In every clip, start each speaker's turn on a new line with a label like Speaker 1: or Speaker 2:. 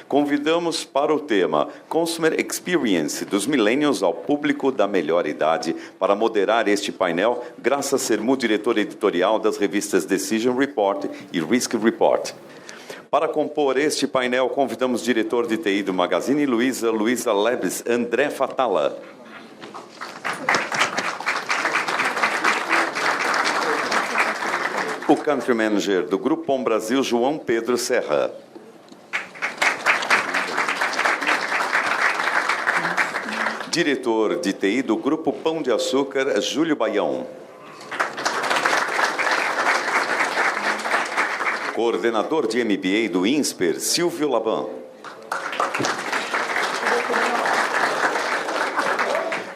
Speaker 1: Convidamos para o tema Consumer Experience, dos millennials ao público da melhor idade. Para moderar este painel, Graça Sermu, diretora editorial das revistas Decision Report e Risk Report. Para compor este painel, convidamos o diretor de TI do Magazine Luiza, Luiza Labs, André Fatala. O Country Manager do Groupon Brasil, João Pedro Serra. Diretor de TI do Grupo Pão de Açúcar, Júlio Baião. Coordenador de MBA do INSPER, Silvio Laban.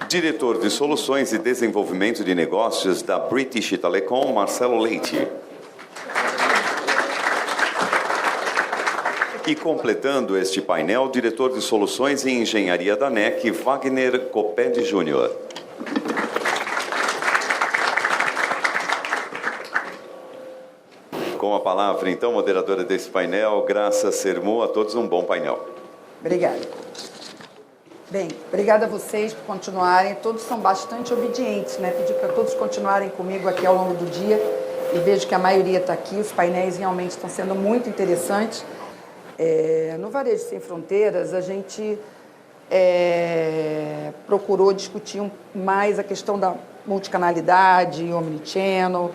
Speaker 1: Diretor de Soluções e Desenvolvimento de Negócios da British Telecom, Marcelo Leite. E completando este painel, diretor de Soluções e Engenharia da NEC, Wagner Copede Júnior. Com a palavra, então, moderadora desse painel, Graça Sermu, a todos um bom painel.
Speaker 2: Obrigada. Bem, obrigada a vocês por continuarem. Todos são bastante obedientes, né? Pedi para todos continuarem comigo aqui ao longo do dia e vejo que a maioria está aqui. Os painéis realmente estão sendo muito interessantes. No Varejo Sem Fronteiras, a gente procurou discutir mais a questão da multicanalidade, omnichannel,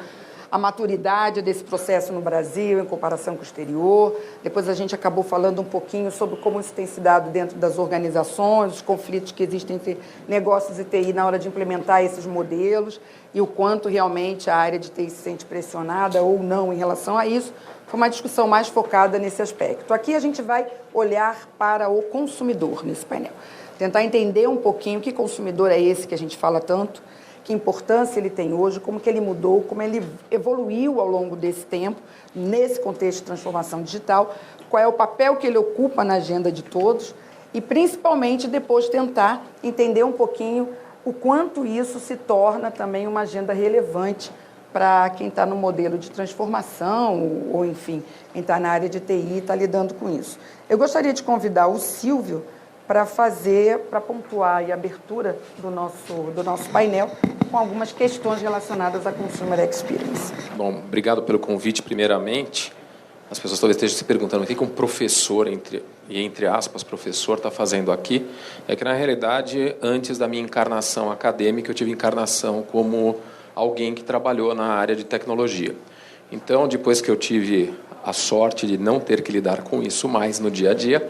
Speaker 2: a maturidade desse processo no Brasil em comparação com o exterior. Depois a gente acabou falando um pouquinho sobre como isso tem se dado dentro das organizações, os conflitos que existem entre negócios e TI na hora de implementar esses modelos e o quanto realmente a área de TI se sente pressionada ou não em relação a isso. Foi uma discussão mais focada nesse aspecto. Aqui a gente vai olhar para o consumidor nesse painel. Tentar entender um pouquinho que consumidor é esse que a gente fala tanto, que importância ele tem hoje, como que ele mudou, como ele evoluiu ao longo desse tempo, nesse contexto de transformação digital, qual é o papel que ele ocupa na agenda de todos e, principalmente, depois tentar entender um pouquinho o quanto isso se torna também uma agenda relevante para quem está no modelo de transformação ou, enfim, quem está na área de TI e está lidando com isso. Eu gostaria de convidar o Silvio para pontuar a abertura do nosso painel com algumas questões relacionadas à Consumer Experience.
Speaker 3: Bom, obrigado pelo convite, primeiramente. As pessoas talvez estejam se perguntando o que um professor, entre aspas, professor, está fazendo aqui. É que, na realidade, antes da minha encarnação acadêmica, eu tive encarnação como alguém que trabalhou na área de tecnologia. Então, depois que eu tive a sorte de não ter que lidar com isso mais no dia a dia,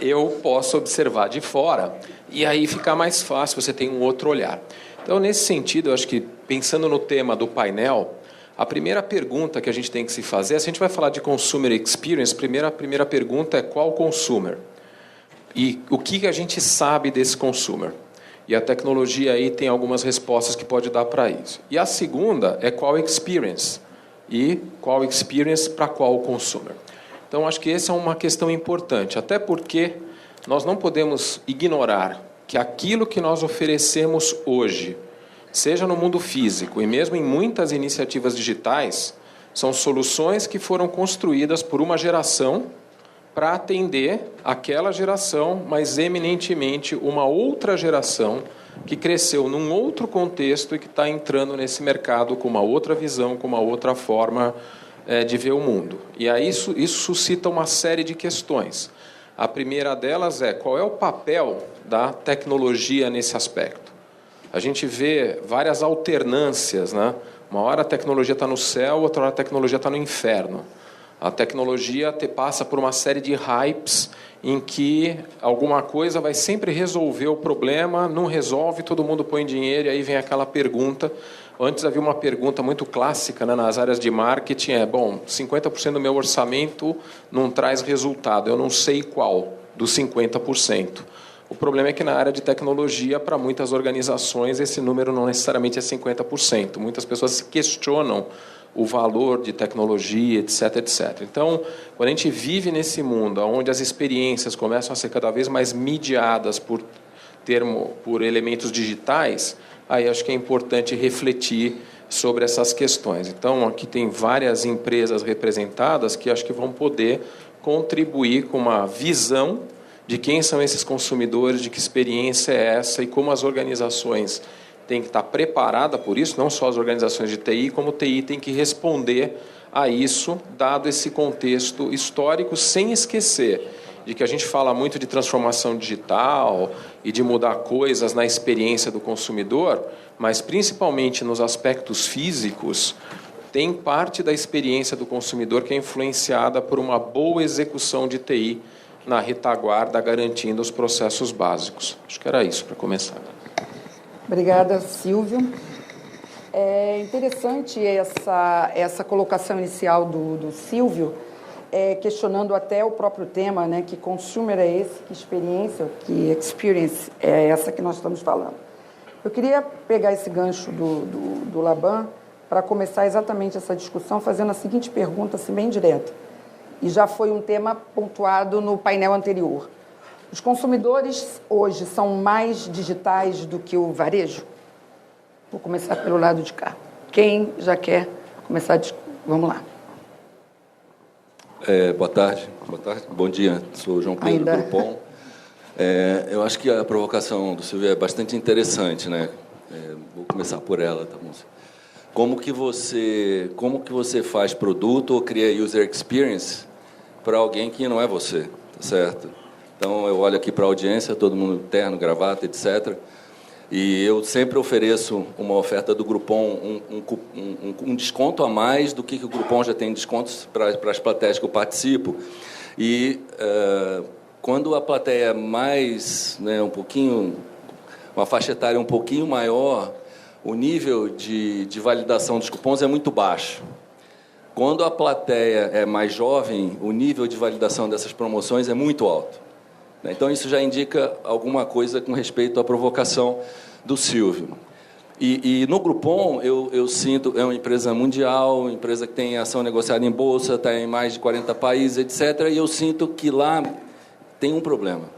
Speaker 3: eu posso observar de fora e aí fica mais fácil, você tem um outro olhar. Então, nesse sentido, eu acho que, pensando no tema do painel, a primeira pergunta que a gente tem que se fazer, se a gente vai falar de Consumer Experience, a primeira pergunta é qual consumer? E o que a gente sabe desse consumer? E a tecnologia aí tem algumas respostas que pode dar para isso. E a segunda é qual experience? E qual experience para qual consumer? Então, acho que essa é uma questão importante, até porque nós não podemos ignorar que aquilo que nós oferecemos hoje, seja no mundo físico e mesmo em muitas iniciativas digitais, são soluções que foram construídas por uma geração para atender aquela geração, mas eminentemente uma outra geração que cresceu num outro contexto e que está entrando nesse mercado com uma outra visão, com uma outra forma de ver o mundo. E aí isso suscita uma série de questões. A primeira delas é qual é o papel da tecnologia nesse aspecto. A gente vê várias alternâncias, né? Uma hora a tecnologia está no céu, outra hora a tecnologia está no inferno. A tecnologia passa por uma série de hypes em que alguma coisa vai sempre resolver o problema, não resolve, todo mundo põe dinheiro e aí vem aquela pergunta. Antes havia uma pergunta muito clássica, né, nas áreas de marketing, 50% do meu orçamento não traz resultado, eu não sei qual dos 50%. O problema é que na área de tecnologia, para muitas organizações, esse número não necessariamente é 50%. Muitas pessoas questionam o valor de tecnologia, etc, etc. Então, quando a gente vive nesse mundo onde as experiências começam a ser cada vez mais mediadas por elementos digitais, aí acho que é importante refletir sobre essas questões. Então, aqui tem várias empresas representadas que acho que vão poder contribuir com uma visão de quem são esses consumidores, de que experiência é essa e como as organizações têm que estar preparadas por isso, não só as organizações de TI, como o TI tem que responder a isso, dado esse contexto histórico, sem esquecer de que a gente fala muito de transformação digital e de mudar coisas na experiência do consumidor, mas principalmente nos aspectos físicos, tem parte da experiência do consumidor que é influenciada por uma boa execução de TI na retaguarda, garantindo os processos básicos. Acho que era isso para começar.
Speaker 2: Obrigada, Silvio. É interessante essa colocação inicial do Silvio, questionando até o próprio tema, né, que consumer é esse, que experiência, que experience é essa que nós estamos falando. Eu queria pegar esse gancho do Laban para começar exatamente essa discussão fazendo a seguinte pergunta, assim, bem direta, e já foi um tema pontuado no painel anterior. Os consumidores hoje são mais digitais do que o varejo? Vou começar pelo lado de cá. Quem já quer começar? Vamos lá.
Speaker 4: Boa tarde. Bom dia. Sou o João Pedro Grupom. Eu acho que a provocação do Silvio é bastante interessante, né? Vou começar por ela, tá bom? Como que você faz produto ou cria user experience para alguém que não é você, tá certo? Então, eu olho aqui para a audiência, todo mundo terno, gravata, etc. E eu sempre ofereço uma oferta do Groupon, um desconto a mais do que o Groupon já tem descontos para as plateias que eu participo. E quando a plateia é mais, né, uma faixa etária um pouquinho maior, o nível de validação dos cupons é muito baixo. Quando a plateia é mais jovem, o nível de validação dessas promoções é muito alto. Então, isso já indica alguma coisa com respeito à provocação do Silvio. E no Groupon, eu sinto, é uma empresa mundial, uma empresa que tem ação negociada em bolsa, está em mais de 40 países, etc. E eu sinto que lá tem um problema.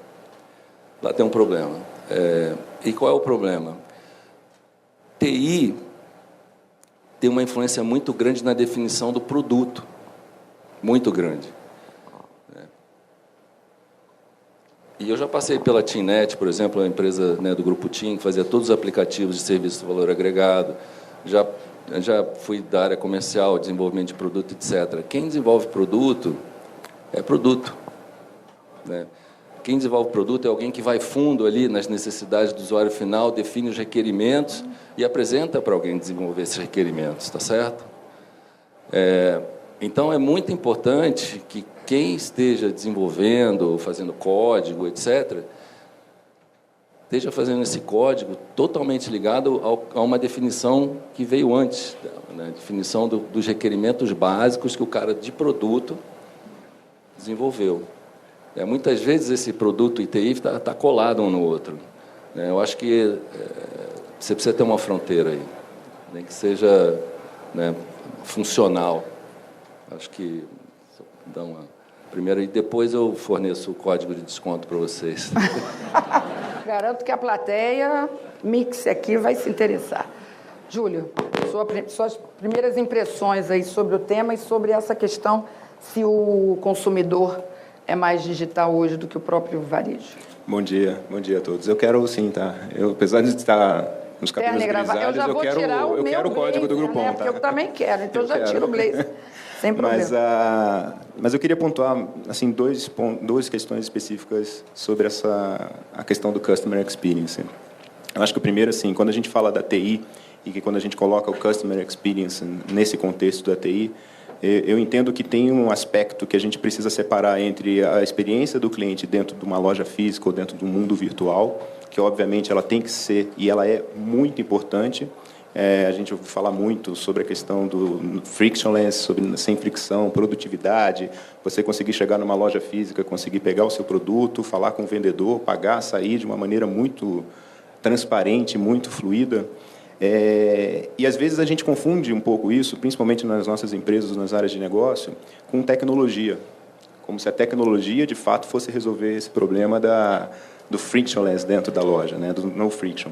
Speaker 4: Lá tem um problema. E qual é o problema? TI tem uma influência muito grande na definição do produto. Muito grande. E eu já passei pela TeamNet, por exemplo, a empresa, né, do Grupo TIM, que fazia todos os aplicativos de serviço de valor agregado. Já fui da área comercial, desenvolvimento de produto, etc. Quem desenvolve produto é produto, né? Quem desenvolve produto é alguém que vai fundo ali nas necessidades do usuário final, define os requerimentos e apresenta para alguém desenvolver esses requerimentos, está certo? Então, é muito importante que quem esteja desenvolvendo, fazendo código, etc., esteja fazendo esse código totalmente ligado a uma definição que veio antes, né? Definição dos requerimentos básicos que o cara de produto desenvolveu. Muitas vezes esse produto ITI está colado um no outro, né? Eu acho que você precisa ter uma fronteira aí, nem que seja, né, funcional. Acho que dá uma primeiro, e depois eu forneço o código de desconto para vocês.
Speaker 2: Garanto que a plateia mix aqui vai se interessar. Júlio, suas primeiras impressões aí sobre o tema e sobre essa questão se o consumidor é mais digital hoje do que o próprio varejo.
Speaker 5: Bom dia a todos. Eu quero sim, tá? Apesar de estar nos cabelos grisalhos, eu quero o código do Groupon,
Speaker 2: né? Porque eu também quero, então eu já tiro o blazer. Sem problema.
Speaker 5: Mas eu queria pontuar assim, duas questões específicas sobre a questão do Customer Experience. Eu acho que o primeiro, assim, quando a gente fala da TI e que quando a gente coloca o Customer Experience nesse contexto da TI, eu entendo que tem um aspecto que a gente precisa separar entre a experiência do cliente dentro de uma loja física ou dentro do mundo virtual, que obviamente ela tem que ser, e ela é muito importante. A gente ouve falar muito sobre a questão do frictionless, sobre sem fricção, produtividade, você conseguir chegar numa loja física, conseguir pegar o seu produto, falar com o vendedor, pagar, sair de uma maneira muito transparente, muito fluida. E às vezes a gente confunde um pouco isso, principalmente nas nossas empresas, nas áreas de negócio, com tecnologia, como se a tecnologia de fato fosse resolver esse problema do frictionless dentro da loja, né, do no friction.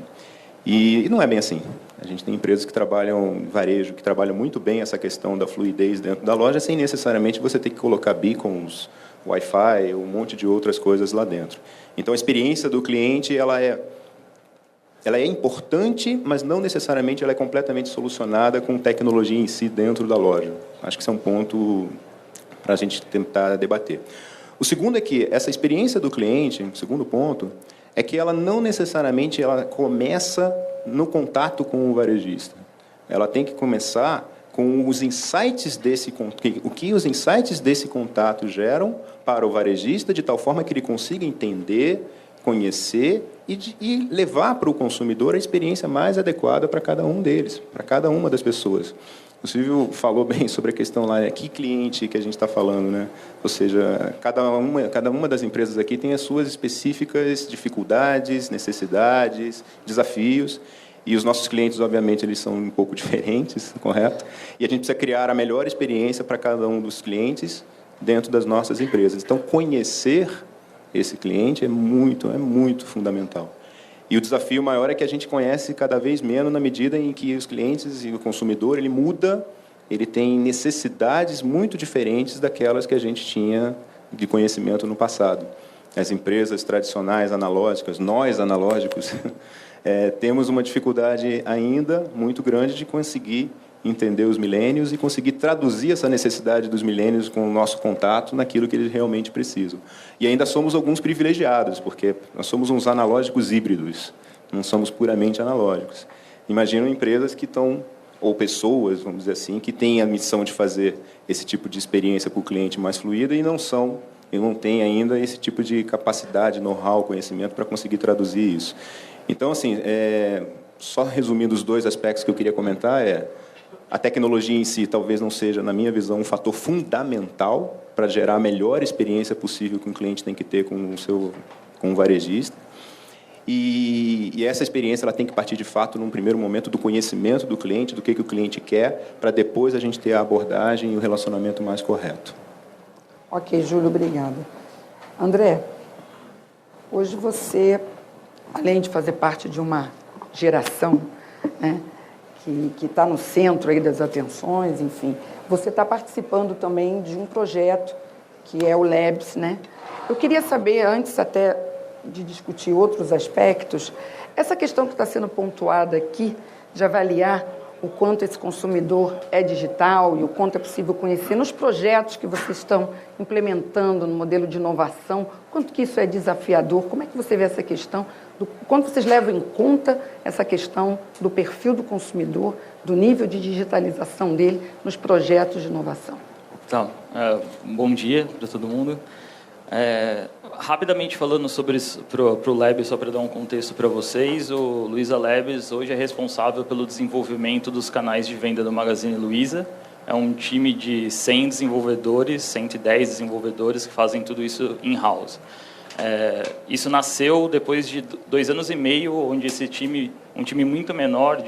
Speaker 5: E não é bem assim. A gente tem empresas que trabalham varejo, que trabalham muito bem essa questão da fluidez dentro da loja, sem necessariamente você ter que colocar beacons Wi-Fi, um monte de outras coisas lá dentro. Então, a experiência do cliente ela é importante, mas não necessariamente ela é completamente solucionada com tecnologia em si dentro da loja. Acho que esse é um ponto para a gente tentar debater. O segundo é que essa experiência do cliente, o segundo ponto, é que ela não necessariamente ela começa no contato com o varejista. Ela tem que começar com os insights o que os insights desse contato geram para o varejista, de tal forma que ele consiga entender, conhecer e levar para o consumidor a experiência mais adequada para cada um deles, para cada uma das pessoas. O Silvio falou bem sobre a questão lá, que cliente que a gente está falando, né? Ou seja, cada uma das empresas aqui tem as suas específicas dificuldades, necessidades, desafios, e os nossos clientes, obviamente, eles são um pouco diferentes, correto? E a gente precisa criar a melhor experiência para cada um dos clientes dentro das nossas empresas. Então, conhecer esse cliente é muito fundamental. E o desafio maior é que a gente conhece cada vez menos na medida em que os clientes e o consumidor, ele muda, ele tem necessidades muito diferentes daquelas que a gente tinha de conhecimento no passado. As empresas tradicionais, analógicas, nós analógicos, temos uma dificuldade ainda muito grande de conseguir entender os milênios e conseguir traduzir essa necessidade dos milênios com o nosso contato naquilo que eles realmente precisam. E ainda somos alguns privilegiados, porque nós somos uns analógicos híbridos, não somos puramente analógicos. Imaginam empresas que estão, ou pessoas, vamos dizer assim, que têm a missão de fazer esse tipo de experiência para o cliente mais fluida e não têm ainda esse tipo de capacidade, know-how, conhecimento para conseguir traduzir isso. Então, assim, só resumindo os dois aspectos que eu queria comentar a tecnologia em si talvez não seja, na minha visão, um fator fundamental para gerar a melhor experiência possível que um cliente tem que ter com o varejista. E essa experiência ela tem que partir, de fato, num primeiro momento, do conhecimento do cliente, do que o cliente quer, para depois a gente ter a abordagem e o relacionamento mais correto.
Speaker 2: Ok, Júlio, obrigada. André, hoje você, além de fazer parte de uma geração, né, que está no centro aí das atenções, enfim, você está participando também de um projeto que é o Labs, né? Eu queria saber, antes até de discutir outros aspectos, essa questão que está sendo pontuada aqui, de avaliar o quanto esse consumidor é digital e o quanto é possível conhecer nos projetos que vocês estão implementando no modelo de inovação, quanto que isso é desafiador, como é que você vê essa questão, quanto vocês levam em conta essa questão do perfil do consumidor, do nível de digitalização dele nos projetos de inovação?
Speaker 6: Tá, bom dia para todo mundo. Rapidamente falando sobre o Labs, só para dar um contexto para vocês, o Luiza Labs hoje é responsável pelo desenvolvimento dos canais de venda do Magazine Luiza. É um time de 100 desenvolvedores, 110 desenvolvedores que fazem tudo isso in-house. Isso nasceu depois de 2 anos e meio, onde esse time, um time muito menor,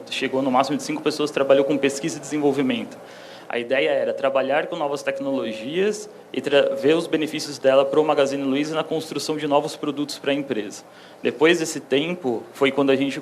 Speaker 6: chegou no máximo de 5 pessoas, trabalhou com pesquisa e desenvolvimento. A ideia era trabalhar com novas tecnologias e ver os benefícios dela para o Magazine Luiza na construção de novos produtos para a empresa. Depois desse tempo, foi quando a gente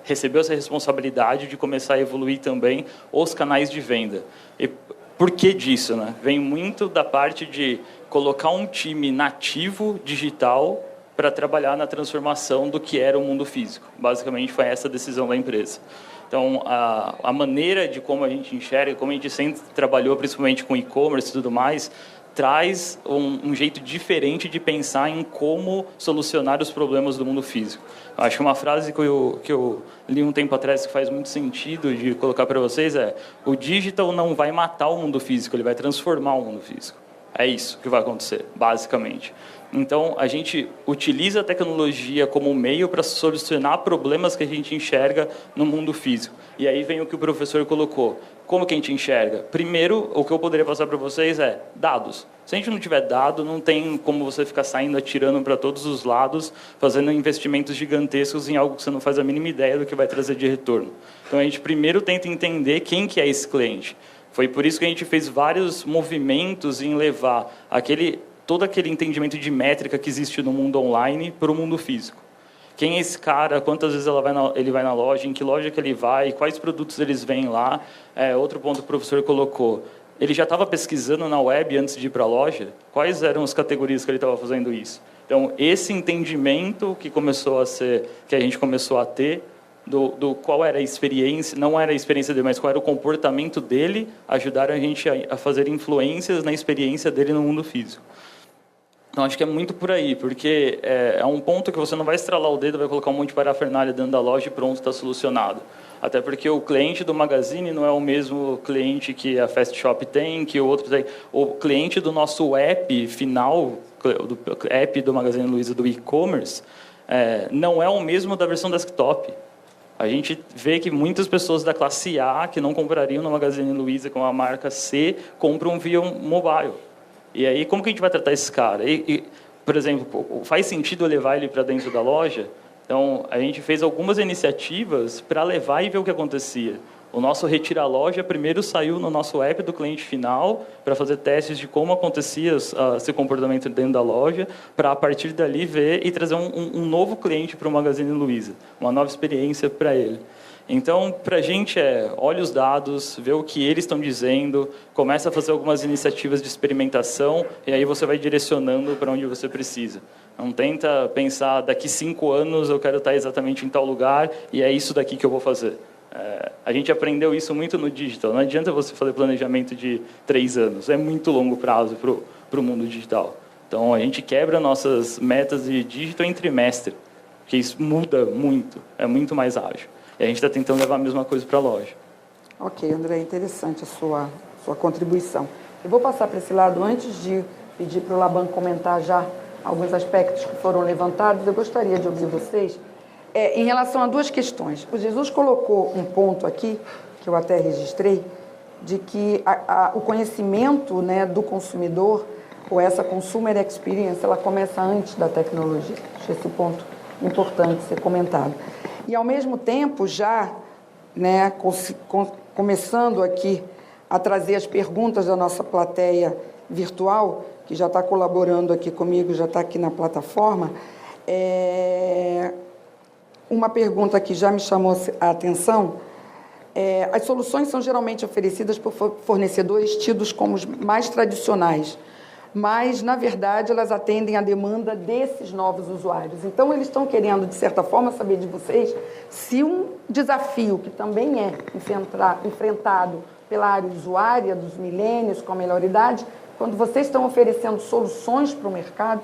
Speaker 6: recebeu essa responsabilidade de começar a evoluir também os canais de venda. E por que disso, né? Vem muito da parte de colocar um time nativo digital para trabalhar na transformação do que era o mundo físico. Basicamente, foi essa a decisão da empresa. Então, a maneira de como a gente enxerga, como a gente sempre trabalhou, principalmente com e-commerce e tudo mais, traz um jeito diferente de pensar em como solucionar os problemas do mundo físico. Eu acho que uma frase que eu li um tempo atrás que faz muito sentido de colocar para vocês o digital não vai matar o mundo físico, ele vai transformar o mundo físico. É isso que vai acontecer, basicamente. Então, a gente utiliza a tecnologia como meio para solucionar problemas que a gente enxerga no mundo físico. E aí vem o que o professor colocou. Como que a gente enxerga? Primeiro, o que eu poderia passar para vocês é dados. Se a gente não tiver dado, não tem como você ficar saindo, atirando para todos os lados, fazendo investimentos gigantescos em algo que você não faz a mínima ideia do que vai trazer de retorno. Então, a gente primeiro tenta entender quem que é esse cliente. Foi por isso que a gente fez vários movimentos em levar todo aquele entendimento de métrica que existe no mundo online para o mundo físico. Quem é esse cara, quantas vezes ele vai na loja, em que loja que ele vai, quais produtos eles vêm lá. Outro ponto que o professor colocou, ele já estava pesquisando na web antes de ir para a loja? Quais eram as categorias que ele estava fazendo isso? Então, esse entendimento que a gente começou a ter do qual era a experiência, não era a experiência dele, mas qual era o comportamento dele, ajudaram a gente a fazer influências na experiência dele no mundo físico. Então, acho que é muito por aí, porque é um ponto que você não vai estralar o dedo, vai colocar um monte de parafernália dentro da loja e pronto, está solucionado. Até porque o cliente do Magazine não é o mesmo cliente que a Fast Shop tem, que o outro tem. O cliente do nosso app final, do app do Magazine Luiza do e-commerce, não é o mesmo da versão desktop. A gente vê que muitas pessoas da classe A, que não comprariam no Magazine Luiza com a marca C, compram via um mobile. E aí, como que a gente vai tratar esse cara? Por exemplo, faz sentido eu levar ele para dentro da loja? Então, a gente fez algumas iniciativas para levar e ver o que acontecia. O nosso Retira Loja primeiro saiu no nosso app do cliente final para fazer testes de como acontecia esse comportamento dentro da loja, para, a partir dali, ver e trazer um novo cliente para o Magazine Luiza, uma nova experiência para ele. Então, para a gente olha os dados, vê o que eles estão dizendo, começa a fazer algumas iniciativas de experimentação e aí você vai direcionando para onde você precisa. Não tenta pensar, daqui 5 anos eu quero estar exatamente em tal lugar e é isso daqui que eu vou fazer. A gente aprendeu isso muito no digital. Não adianta você fazer planejamento de 3 anos, é muito longo prazo para o mundo digital. Então, a gente quebra nossas metas de digital em trimestre, porque isso muda muito, é muito mais ágil. E a gente está tentando levar a mesma coisa para a loja.
Speaker 2: Ok, André, interessante a sua contribuição. Eu vou passar para esse lado, antes de pedir para o Laban comentar já alguns aspectos que foram levantados, eu gostaria de ouvir vocês em relação a 2 questões. O Jesus colocou um ponto aqui, que eu até registrei, de que o conhecimento, né, do consumidor, ou essa consumer experience, ela começa antes da tecnologia. Acho esse ponto importante ser comentado. E, ao mesmo tempo, já, né, começando aqui a trazer as perguntas da nossa plateia virtual, que já está colaborando aqui comigo, já está aqui na plataforma, uma pergunta que já me chamou a atenção: as soluções são geralmente oferecidas por fornecedores tidos como os mais tradicionais, mas, na verdade, elas atendem à demanda desses novos usuários. Então, eles estão querendo, de certa forma, saber de vocês se um desafio que também é enfrentado pela área usuária, dos milênios com a melhor idade, quando vocês estão oferecendo soluções para o mercado,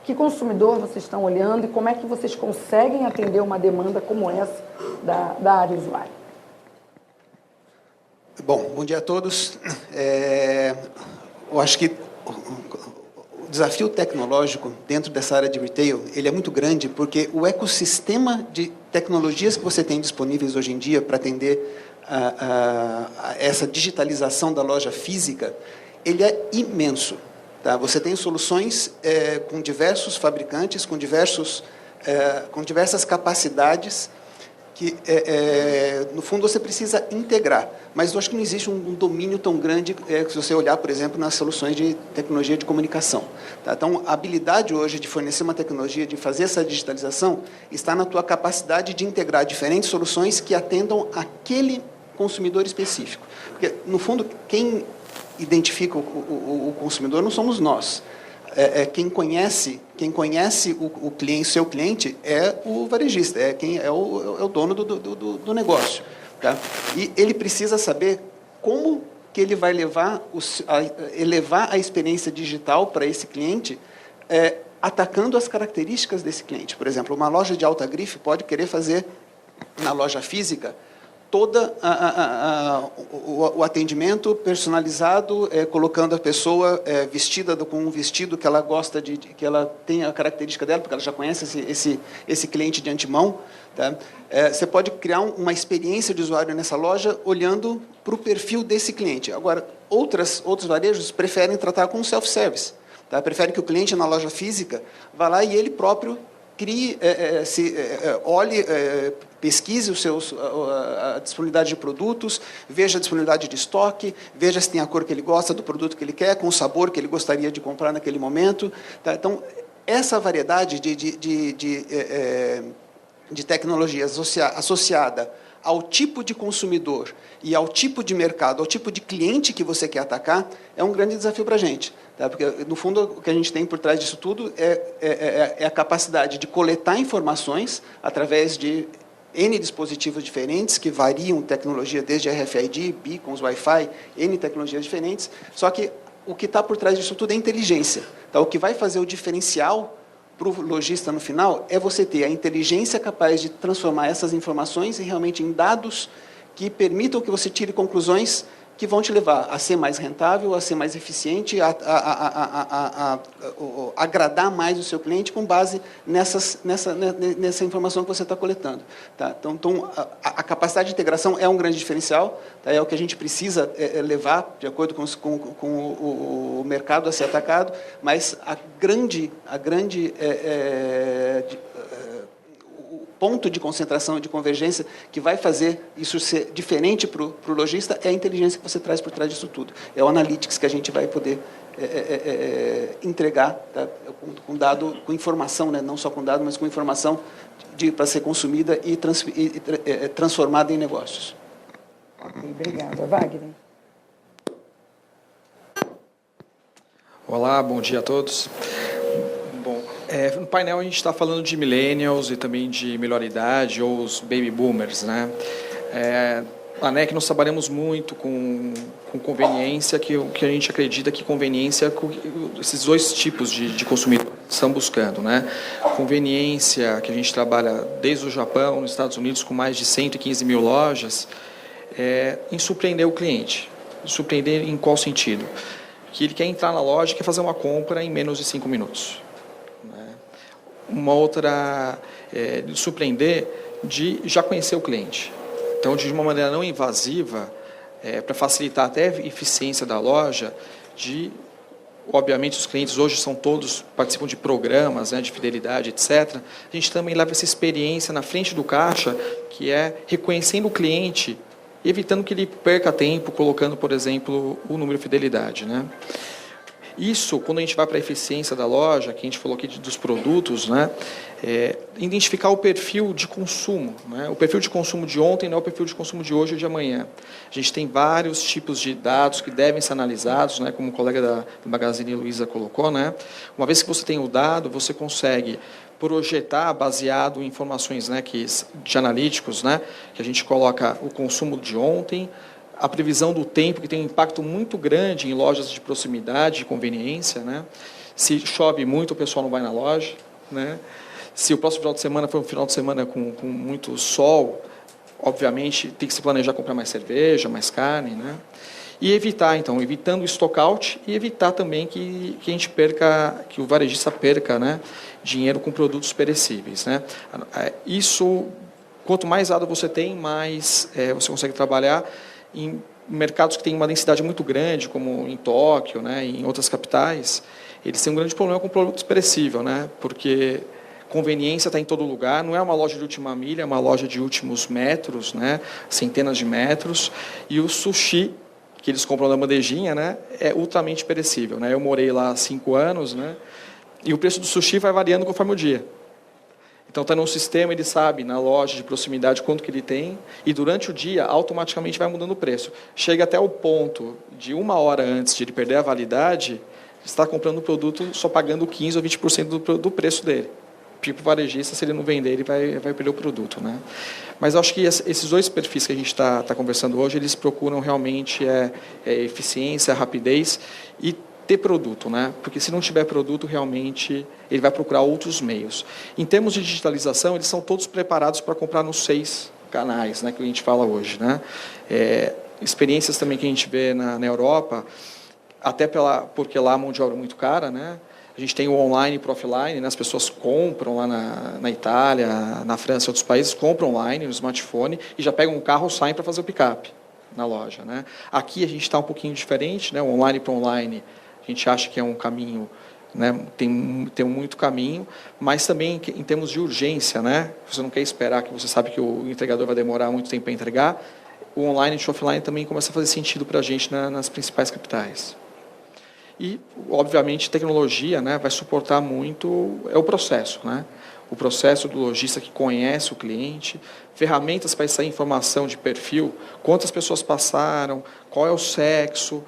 Speaker 2: que consumidor vocês estão olhando e como é que vocês conseguem atender uma demanda como essa da área usuária?
Speaker 7: Bom dia a todos. Eu acho que o desafio tecnológico dentro dessa área de retail, ele é muito grande, porque o ecossistema de tecnologias que você tem disponíveis hoje em dia para atender a essa digitalização da loja física, ele é imenso. Tá? Você tem soluções com diversos fabricantes, com diversas capacidades, que, no fundo, você precisa integrar. Mas eu acho que não existe um domínio tão grande se você olhar, por exemplo, nas soluções de tecnologia de comunicação. Tá? Então, a habilidade hoje de fornecer uma tecnologia, de fazer essa digitalização, está na tua capacidade de integrar diferentes soluções que atendam aquele consumidor específico. Porque, no fundo, quem identifica o consumidor não somos nós. Quem conhece o cliente, seu cliente, é o varejista, é o dono do negócio. Tá? E ele precisa saber como que ele vai elevar a experiência digital para esse cliente, atacando as características desse cliente. Por exemplo, uma loja de alta grife pode querer fazer, na loja física, todo o atendimento personalizado, colocando a pessoa vestida com um vestido que ela gosta que ela tem a característica dela, porque ela já conhece esse cliente de antemão. Tá? Você pode criar uma experiência de usuário nessa loja olhando para o perfil desse cliente. Agora, outros varejos preferem tratar com self-service. Tá? Preferem que o cliente na loja física vá lá e ele próprio crie, olhe, pesquise a disponibilidade de produtos, veja a disponibilidade de estoque, veja se tem a cor que ele gosta do produto que ele quer, com o sabor que ele gostaria de comprar naquele momento. Tá? Então, essa variedade de tecnologias associada ao tipo de consumidor e ao tipo de mercado, ao tipo de cliente que você quer atacar, é um grande desafio para a gente. Tá? Porque, no fundo, o que a gente tem por trás disso tudo é a capacidade de coletar informações através de N dispositivos diferentes, que variam tecnologia desde RFID, beacons, Wi-Fi, N tecnologias diferentes, só que o que está por trás disso tudo é inteligência. Tá? O que vai fazer o diferencial para o lojista no final é você ter a inteligência capaz de transformar essas informações realmente em dados que permitam que você tire conclusões que vão te levar a ser mais rentável, a ser mais eficiente, a agradar mais o seu cliente com base nessa informação que você está coletando. Tá? Então, a capacidade de integração é um grande diferencial, tá? É o que a gente precisa levar, de acordo com o mercado a ser atacado, mas o ponto de concentração e de convergência que vai fazer isso ser diferente para o lojista é a inteligência que você traz por trás disso tudo. É o analytics que a gente vai poder entregar, tá? com dado, com informação, né? Não só com dado, mas com informação para ser consumida e transformada em negócios.
Speaker 2: Obrigada. Wagner.
Speaker 8: Olá, bom dia a todos. Bom, no painel a gente está falando de millennials e também de melhor idade, ou os baby boomers, né? A NEC nós trabalhamos muito com conveniência, que a gente acredita que conveniência, esses dois tipos de consumidor estão buscando, né? Conveniência, que a gente trabalha desde o Japão, nos Estados Unidos, com mais de 115 mil lojas, em surpreender o cliente. Surpreender em qual sentido? Que ele quer entrar na loja e quer fazer uma compra em menos de 5 minutos. Uma outra, de surpreender, de já conhecer o cliente. Então, de uma maneira não invasiva, para facilitar até a eficiência da loja, obviamente, os clientes hoje participam de programas, né, de fidelidade, etc. A gente também leva essa experiência na frente do caixa, que é reconhecendo o cliente, evitando que ele perca tempo, colocando, por exemplo, o número de fidelidade, né? Isso, quando a gente vai para a eficiência da loja, que a gente falou aqui dos produtos, né, identificar o perfil de consumo. Né? O perfil de consumo de ontem não é o perfil de consumo de hoje ou de amanhã. A gente tem vários tipos de dados que devem ser analisados, né, como o colega da Magazine Luiza colocou. Né? Uma vez que você tem o dado, você consegue projetar baseado em informações, né, de analíticos, né, que a gente coloca o consumo de ontem, a previsão do tempo, que tem um impacto muito grande em lojas de proximidade, de conveniência. Né? Se chove muito, o pessoal não vai na loja. Né? Se o próximo final de semana for um final de semana com muito sol, obviamente tem que se planejar comprar mais cerveja, mais carne. Né? E evitar, então, evitando o stockout e evitar também que a gente perca, que o varejista perca, né, dinheiro com produtos perecíveis. Né? Isso, quanto mais dado você tem, mais você consegue trabalhar em mercados que têm uma densidade muito grande, como em Tóquio, né, em outras capitais. Eles têm um grande problema com produtos perecíveis, né, porque conveniência está em todo lugar, não é uma loja de última milha, é uma loja de últimos metros, né, centenas de metros, e o sushi, que eles compram na bandejinha, né, é ultramente perecível. Né. Eu morei lá há 5 anos, né, e o preço do sushi vai variando conforme o dia. Então, está num sistema, ele sabe, na loja de proximidade, quanto que ele tem, e durante o dia, automaticamente vai mudando o preço. Chega até o ponto de 1 hora antes de ele perder a validade, está comprando o produto só pagando 15% ou 20% do preço dele. Tipo varejista, se ele não vender, ele vai perder o produto. Né? Mas eu acho que esses dois perfis que a gente está conversando hoje, eles procuram realmente eficiência, rapidez e ter produto, né? Porque se não tiver produto, realmente ele vai procurar outros meios. Em termos de digitalização, eles são todos preparados para comprar nos 6 canais, né, que a gente fala hoje. Né? Experiências também que a gente vê na Europa, até porque lá a mão de obra é muito cara, né? A gente tem o online para o offline, né? As pessoas compram lá na Itália, na França e outros países, compram online no smartphone e já pegam um carro ou saem para fazer o pick-up na loja. Né? Aqui a gente está um pouquinho diferente, né? O online para online, a gente acha que é um caminho, né, tem muito caminho, mas também em termos de urgência, né, você não quer esperar que você sabe que o entregador vai demorar muito tempo para entregar, o online e o offline também começa a fazer sentido para a gente nas principais capitais. E, obviamente, tecnologia, né, vai suportar muito o processo. Né? o processo do lojista que conhece o cliente, ferramentas para essa informação de perfil, quantas pessoas passaram, qual é o sexo,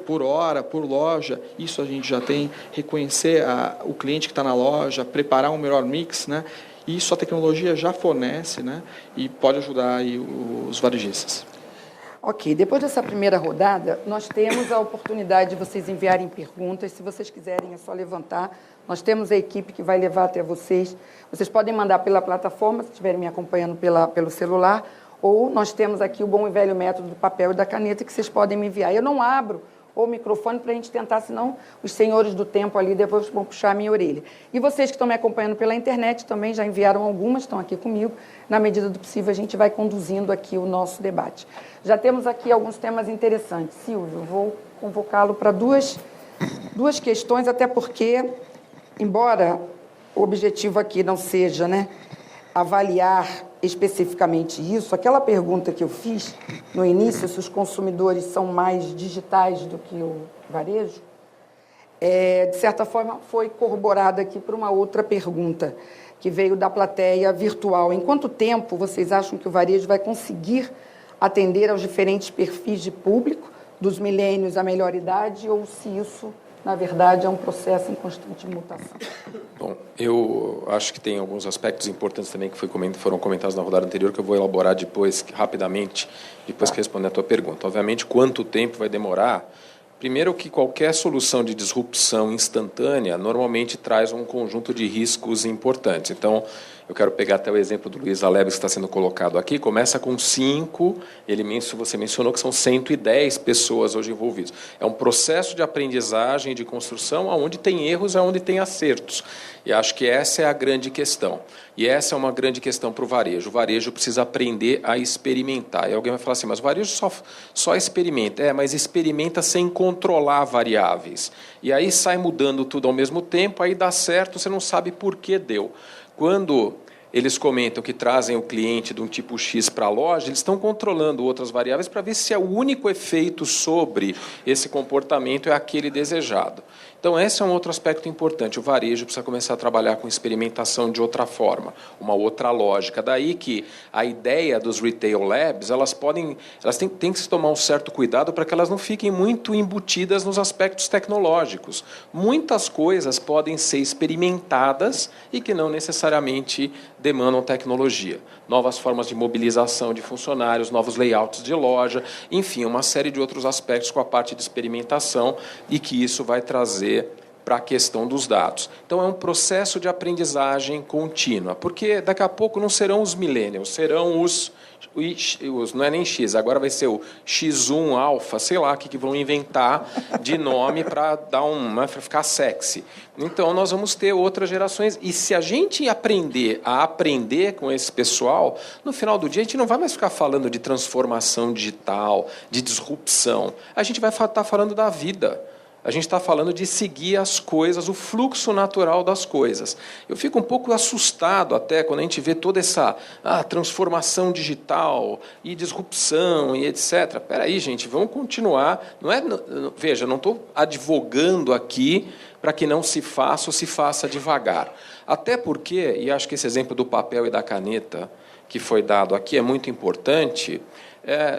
Speaker 8: por hora, por loja, isso a gente já tem, reconhecer o cliente que está na loja, preparar um melhor mix, né? Isso a tecnologia já fornece, né? E pode ajudar aí os varejistas.
Speaker 2: Ok, depois dessa primeira rodada, nós temos a oportunidade de vocês enviarem perguntas. Se vocês quiserem, é só levantar. Nós temos a equipe que vai levar até vocês. Vocês podem mandar pela plataforma, se estiverem me acompanhando pelo celular, ou nós temos aqui o bom e velho método do papel e da caneta que vocês podem me enviar. Eu não abro o microfone para a gente tentar, senão os senhores do tempo ali depois vão puxar a minha orelha. E vocês que estão me acompanhando pela internet também já enviaram algumas, estão aqui comigo. Na medida do possível, a gente vai conduzindo aqui o nosso debate. Já temos aqui alguns temas interessantes. Silvio, vou convocá-lo para duas questões, até porque, embora o objetivo aqui não seja, né, avaliar especificamente isso, aquela pergunta que eu fiz no início, se os consumidores são mais digitais do que o varejo, de certa forma foi corroborada aqui por uma outra pergunta que veio da plateia virtual. Em quanto tempo vocês acham que o varejo vai conseguir atender aos diferentes perfis de público, dos milênios à melhor idade, ou se isso, na verdade, é um processo em constante mutação?
Speaker 3: Bom, eu acho que tem alguns aspectos importantes também que foram comentados na rodada anterior que eu vou elaborar depois, rapidamente, depois que responder a tua pergunta. Obviamente, quanto tempo vai demorar? Primeiro, que qualquer solução de disrupção instantânea normalmente traz um conjunto de riscos importantes. Então, eu quero pegar até o exemplo do Luiz Alebes que está sendo colocado aqui. Começa com 5, você mencionou que são 110 pessoas hoje envolvidas. É um processo de aprendizagem, de construção, onde tem erros e onde tem acertos. E acho que essa é a grande questão. E essa é uma grande questão para o varejo. O varejo precisa aprender a experimentar. E alguém vai falar assim, mas o varejo só experimenta. Mas experimenta sem controlar variáveis. E aí sai mudando tudo ao mesmo tempo, aí dá certo, você não sabe por que deu. Quando eles comentam que trazem o cliente de um tipo X para a loja, eles estão controlando outras variáveis para ver se o único efeito sobre esse comportamento é aquele desejado. Então, esse é um outro aspecto importante. O varejo precisa começar a trabalhar com experimentação de outra forma, uma outra lógica. Daí que a ideia dos Retail Labs, elas têm que se tomar um certo cuidado para que elas não fiquem muito embutidas nos aspectos tecnológicos. Muitas coisas podem ser experimentadas e que não necessariamente demandam tecnologia. Novas formas de mobilização de funcionários, novos layouts de loja, enfim, uma série de outros aspectos com a parte de experimentação e que isso vai trazer para a questão dos dados. Então, é um processo de aprendizagem contínua, porque daqui a pouco não serão os millennials, serão os não é nem X, agora vai ser o X1 alfa, sei lá o que vão inventar de nome para ficar sexy. Então, nós vamos ter outras gerações, e se a gente aprender a aprender com esse pessoal, no final do dia a gente não vai mais ficar falando de transformação digital, de disrupção, a gente vai estar falando da vida. A gente está falando de seguir as coisas, o fluxo natural das coisas. Eu fico um pouco assustado até quando a gente vê toda essa transformação digital e disrupção e etc. Espera aí, gente, vamos continuar. Veja, não estou advogando aqui para que não se faça ou se faça devagar. Até porque, e acho que esse exemplo do papel e da caneta que foi dado aqui é muito importante.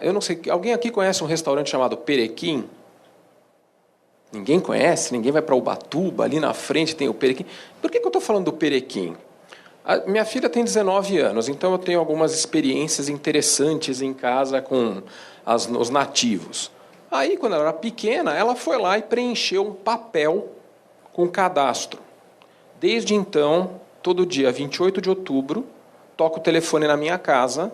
Speaker 3: Eu não sei, alguém aqui conhece um restaurante chamado Perequim? Ninguém conhece? Ninguém vai para Ubatuba? Ali na frente tem o Perequim. Por que eu estou falando do Perequim? Minha filha tem 19 anos, então eu tenho algumas experiências interessantes em casa com os nativos. Aí, quando ela era pequena, ela foi lá e preencheu um papel com cadastro. Desde então, todo dia, 28 de outubro, toco o telefone na minha casa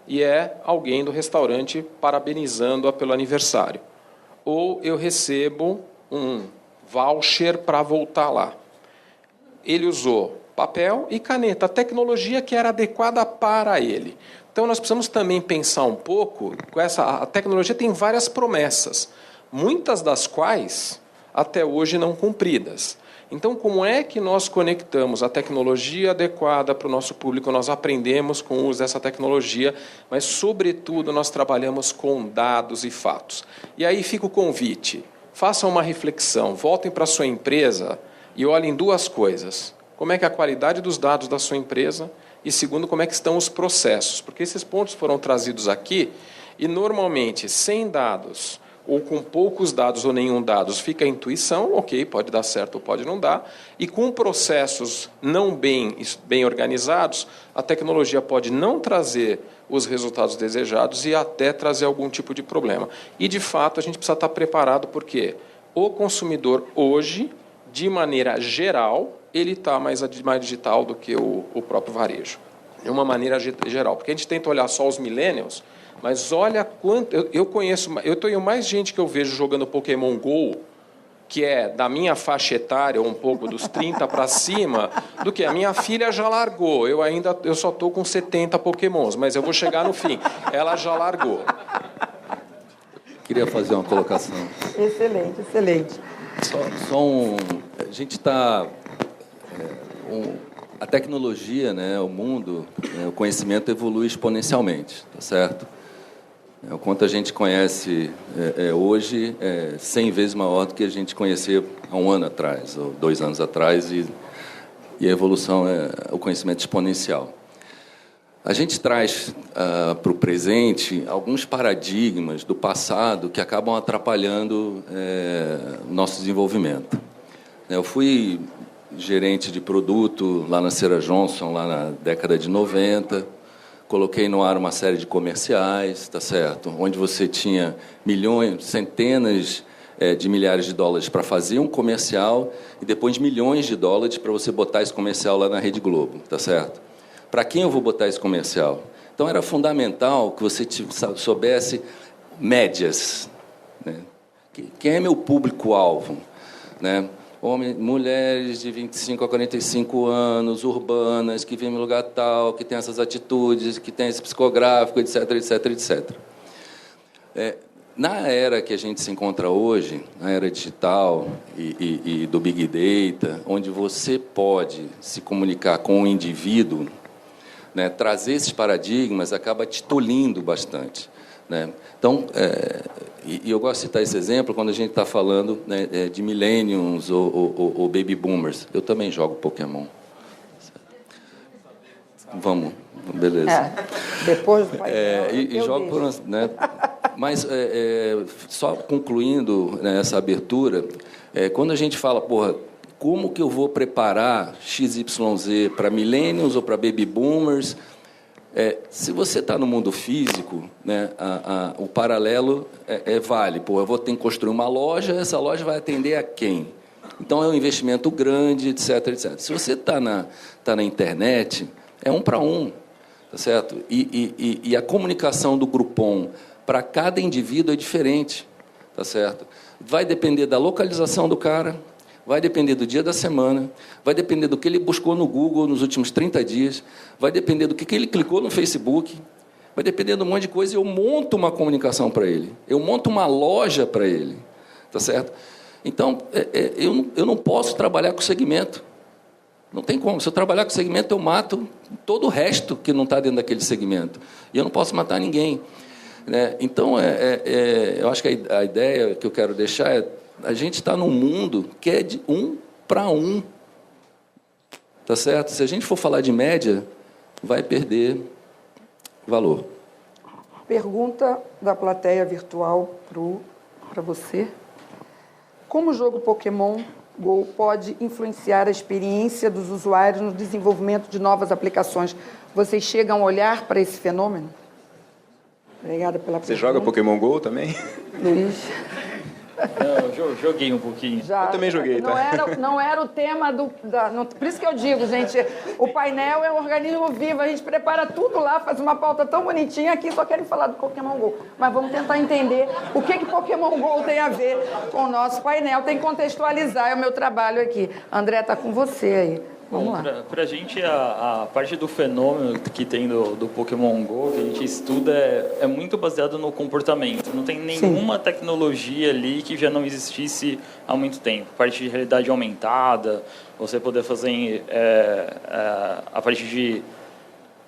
Speaker 3: e é alguém do restaurante parabenizando-a pelo aniversário. Ou eu recebo um voucher para voltar lá. Ele usou papel e caneta, a tecnologia que era adequada para ele. Então, nós precisamos também pensar um pouco, a tecnologia tem várias promessas, muitas das quais até hoje não cumpridas. Então, como é que nós conectamos a tecnologia adequada para o nosso público? Nós aprendemos com o uso dessa tecnologia, mas, sobretudo, nós trabalhamos com dados e fatos. E aí fica o convite. Façam uma reflexão, voltem para a sua empresa e olhem duas coisas. como é que é a qualidade dos dados da sua empresa e, segundo, como é que estão os processos. Porque esses pontos foram trazidos aqui e, normalmente, sem dados ou com poucos dados ou nenhum dados, fica a intuição, ok, pode dar certo ou pode não dar, e com processos não bem organizados, a tecnologia pode não trazer os resultados desejados e até trazer algum tipo de problema. E, de fato, a gente precisa estar preparado, porque o consumidor, hoje, de maneira geral, ele está mais digital do que o próprio varejo. De uma maneira geral. Porque a gente tenta olhar só os millennials, mas olha quanto... Eu tenho mais gente que eu vejo jogando Pokémon GO, que é da minha faixa etária, um pouco dos 30 para cima, do que a minha filha já largou. Eu só estou com 70 Pokémons, mas eu vou chegar no fim. Ela já largou.
Speaker 4: Queria fazer uma colocação.
Speaker 2: Excelente, excelente.
Speaker 4: A gente está... a tecnologia, né, o mundo, o conhecimento evolui exponencialmente, tá certo? O quanto a gente conhece hoje é 100 vezes maior do que a gente conhecia há um ano atrás, ou 2 anos atrás, e a evolução o conhecimento exponencial. A gente traz para o presente alguns paradigmas do passado que acabam atrapalhando o nosso desenvolvimento. Eu fui gerente de produto lá na Cera Johnson, lá na década de 90, coloquei no ar uma série de comerciais, tá certo? Onde você tinha milhões, centenas de milhares de dólares para fazer um comercial e depois milhões de dólares para você botar esse comercial lá na Rede Globo, tá certo? Para quem eu vou botar esse comercial? Então, era fundamental que você soubesse médias, né? Quem é meu público-alvo, né? Homens, mulheres de 25 a 45 anos, urbanas, que vivem em lugar tal, que têm essas atitudes, que têm esse psicográfico, etc, etc, etc. Na era que a gente se encontra hoje, na era digital e do Big Data, onde você pode se comunicar com o indivíduo, né, trazer esses paradigmas acaba te tolindo bastante, né? Então, e eu gosto de citar esse exemplo quando a gente está falando, né, de millennials ou baby boomers. Eu também jogo Pokémon. Vamos, beleza.
Speaker 2: Depois do painel,
Speaker 4: e jogo por... Né, mas, só concluindo, né, essa abertura, quando a gente fala, como que eu vou preparar XYZ para millennials ou para baby boomers? Se você está no mundo físico, né, o paralelo vale. Eu vou ter que construir uma loja, essa loja vai atender a quem? Então, é um investimento grande, etc, etc. Se você está na internet, é 1 para 1, tá certo? E a comunicação do Groupon para cada indivíduo é diferente, tá certo? Vai depender da localização do cara, vai depender do dia da semana, vai depender do que ele buscou no Google nos últimos 30 dias, vai depender do que ele clicou no Facebook, vai depender de um monte de coisa, e eu monto uma comunicação para ele, eu monto uma loja para ele, tá certo? Então, eu não posso trabalhar com segmento, não tem como. Se eu trabalhar com segmento, eu mato todo o resto que não está dentro daquele segmento, e eu não posso matar ninguém, né? Então, eu acho que a ideia que eu quero deixar a gente está num mundo que é de 1 para 1. Tá certo? Se a gente for falar de média, vai perder valor.
Speaker 2: Pergunta da plateia virtual para você. Como o jogo Pokémon GO pode influenciar a experiência dos usuários no desenvolvimento de novas aplicações? Vocês chegam a olhar para esse fenômeno? Obrigada pela pergunta.
Speaker 5: Você joga Pokémon GO também?
Speaker 2: Luiz?
Speaker 6: Eu joguei um pouquinho.
Speaker 2: Já,
Speaker 5: eu também joguei, tá?
Speaker 2: Não era o tema por isso que eu digo, gente, o painel é um organismo vivo, a gente prepara tudo lá, faz uma pauta tão bonitinha, aqui só querem falar do Pokémon GO. Mas vamos tentar entender o que Pokémon GO tem a ver com o nosso painel, tem que contextualizar, é o meu trabalho aqui. André, está com você aí. Vamos lá.
Speaker 6: Para a gente, a parte do fenômeno que tem do Pokémon GO, que a gente estuda, é muito baseado no comportamento. Não tem nenhuma tecnologia ali que já não existisse há muito tempo. A parte de realidade aumentada, você poder fazer a parte de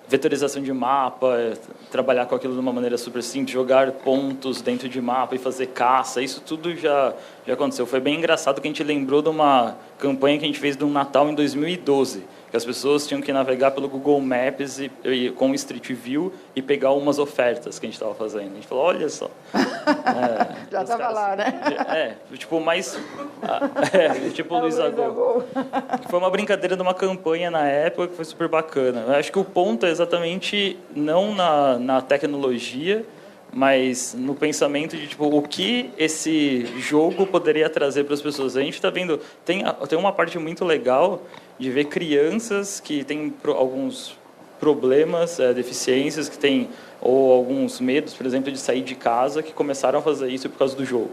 Speaker 6: vetorização de mapa, trabalhar com aquilo de uma maneira super simples, jogar pontos dentro de mapa e fazer caça, isso tudo já aconteceu. Foi bem engraçado que a gente lembrou de uma campanha que a gente fez de um Natal em 2012, que as pessoas tinham que navegar pelo Google Maps e com o Street View e pegar umas ofertas que a gente estava fazendo. A gente falou, olha só.
Speaker 2: Já estava lá, né?
Speaker 6: Tipo, mais... tipo o Luiz Agô. Foi uma brincadeira de uma campanha na época que foi super bacana. Eu acho que o ponto é exatamente não na tecnologia, mas no pensamento de tipo, o que esse jogo poderia trazer para as pessoas. A gente está vendo, tem uma parte muito legal de ver crianças que têm alguns problemas, deficiências, que têm ou alguns medos, por exemplo, de sair de casa, que começaram a fazer isso por causa do jogo.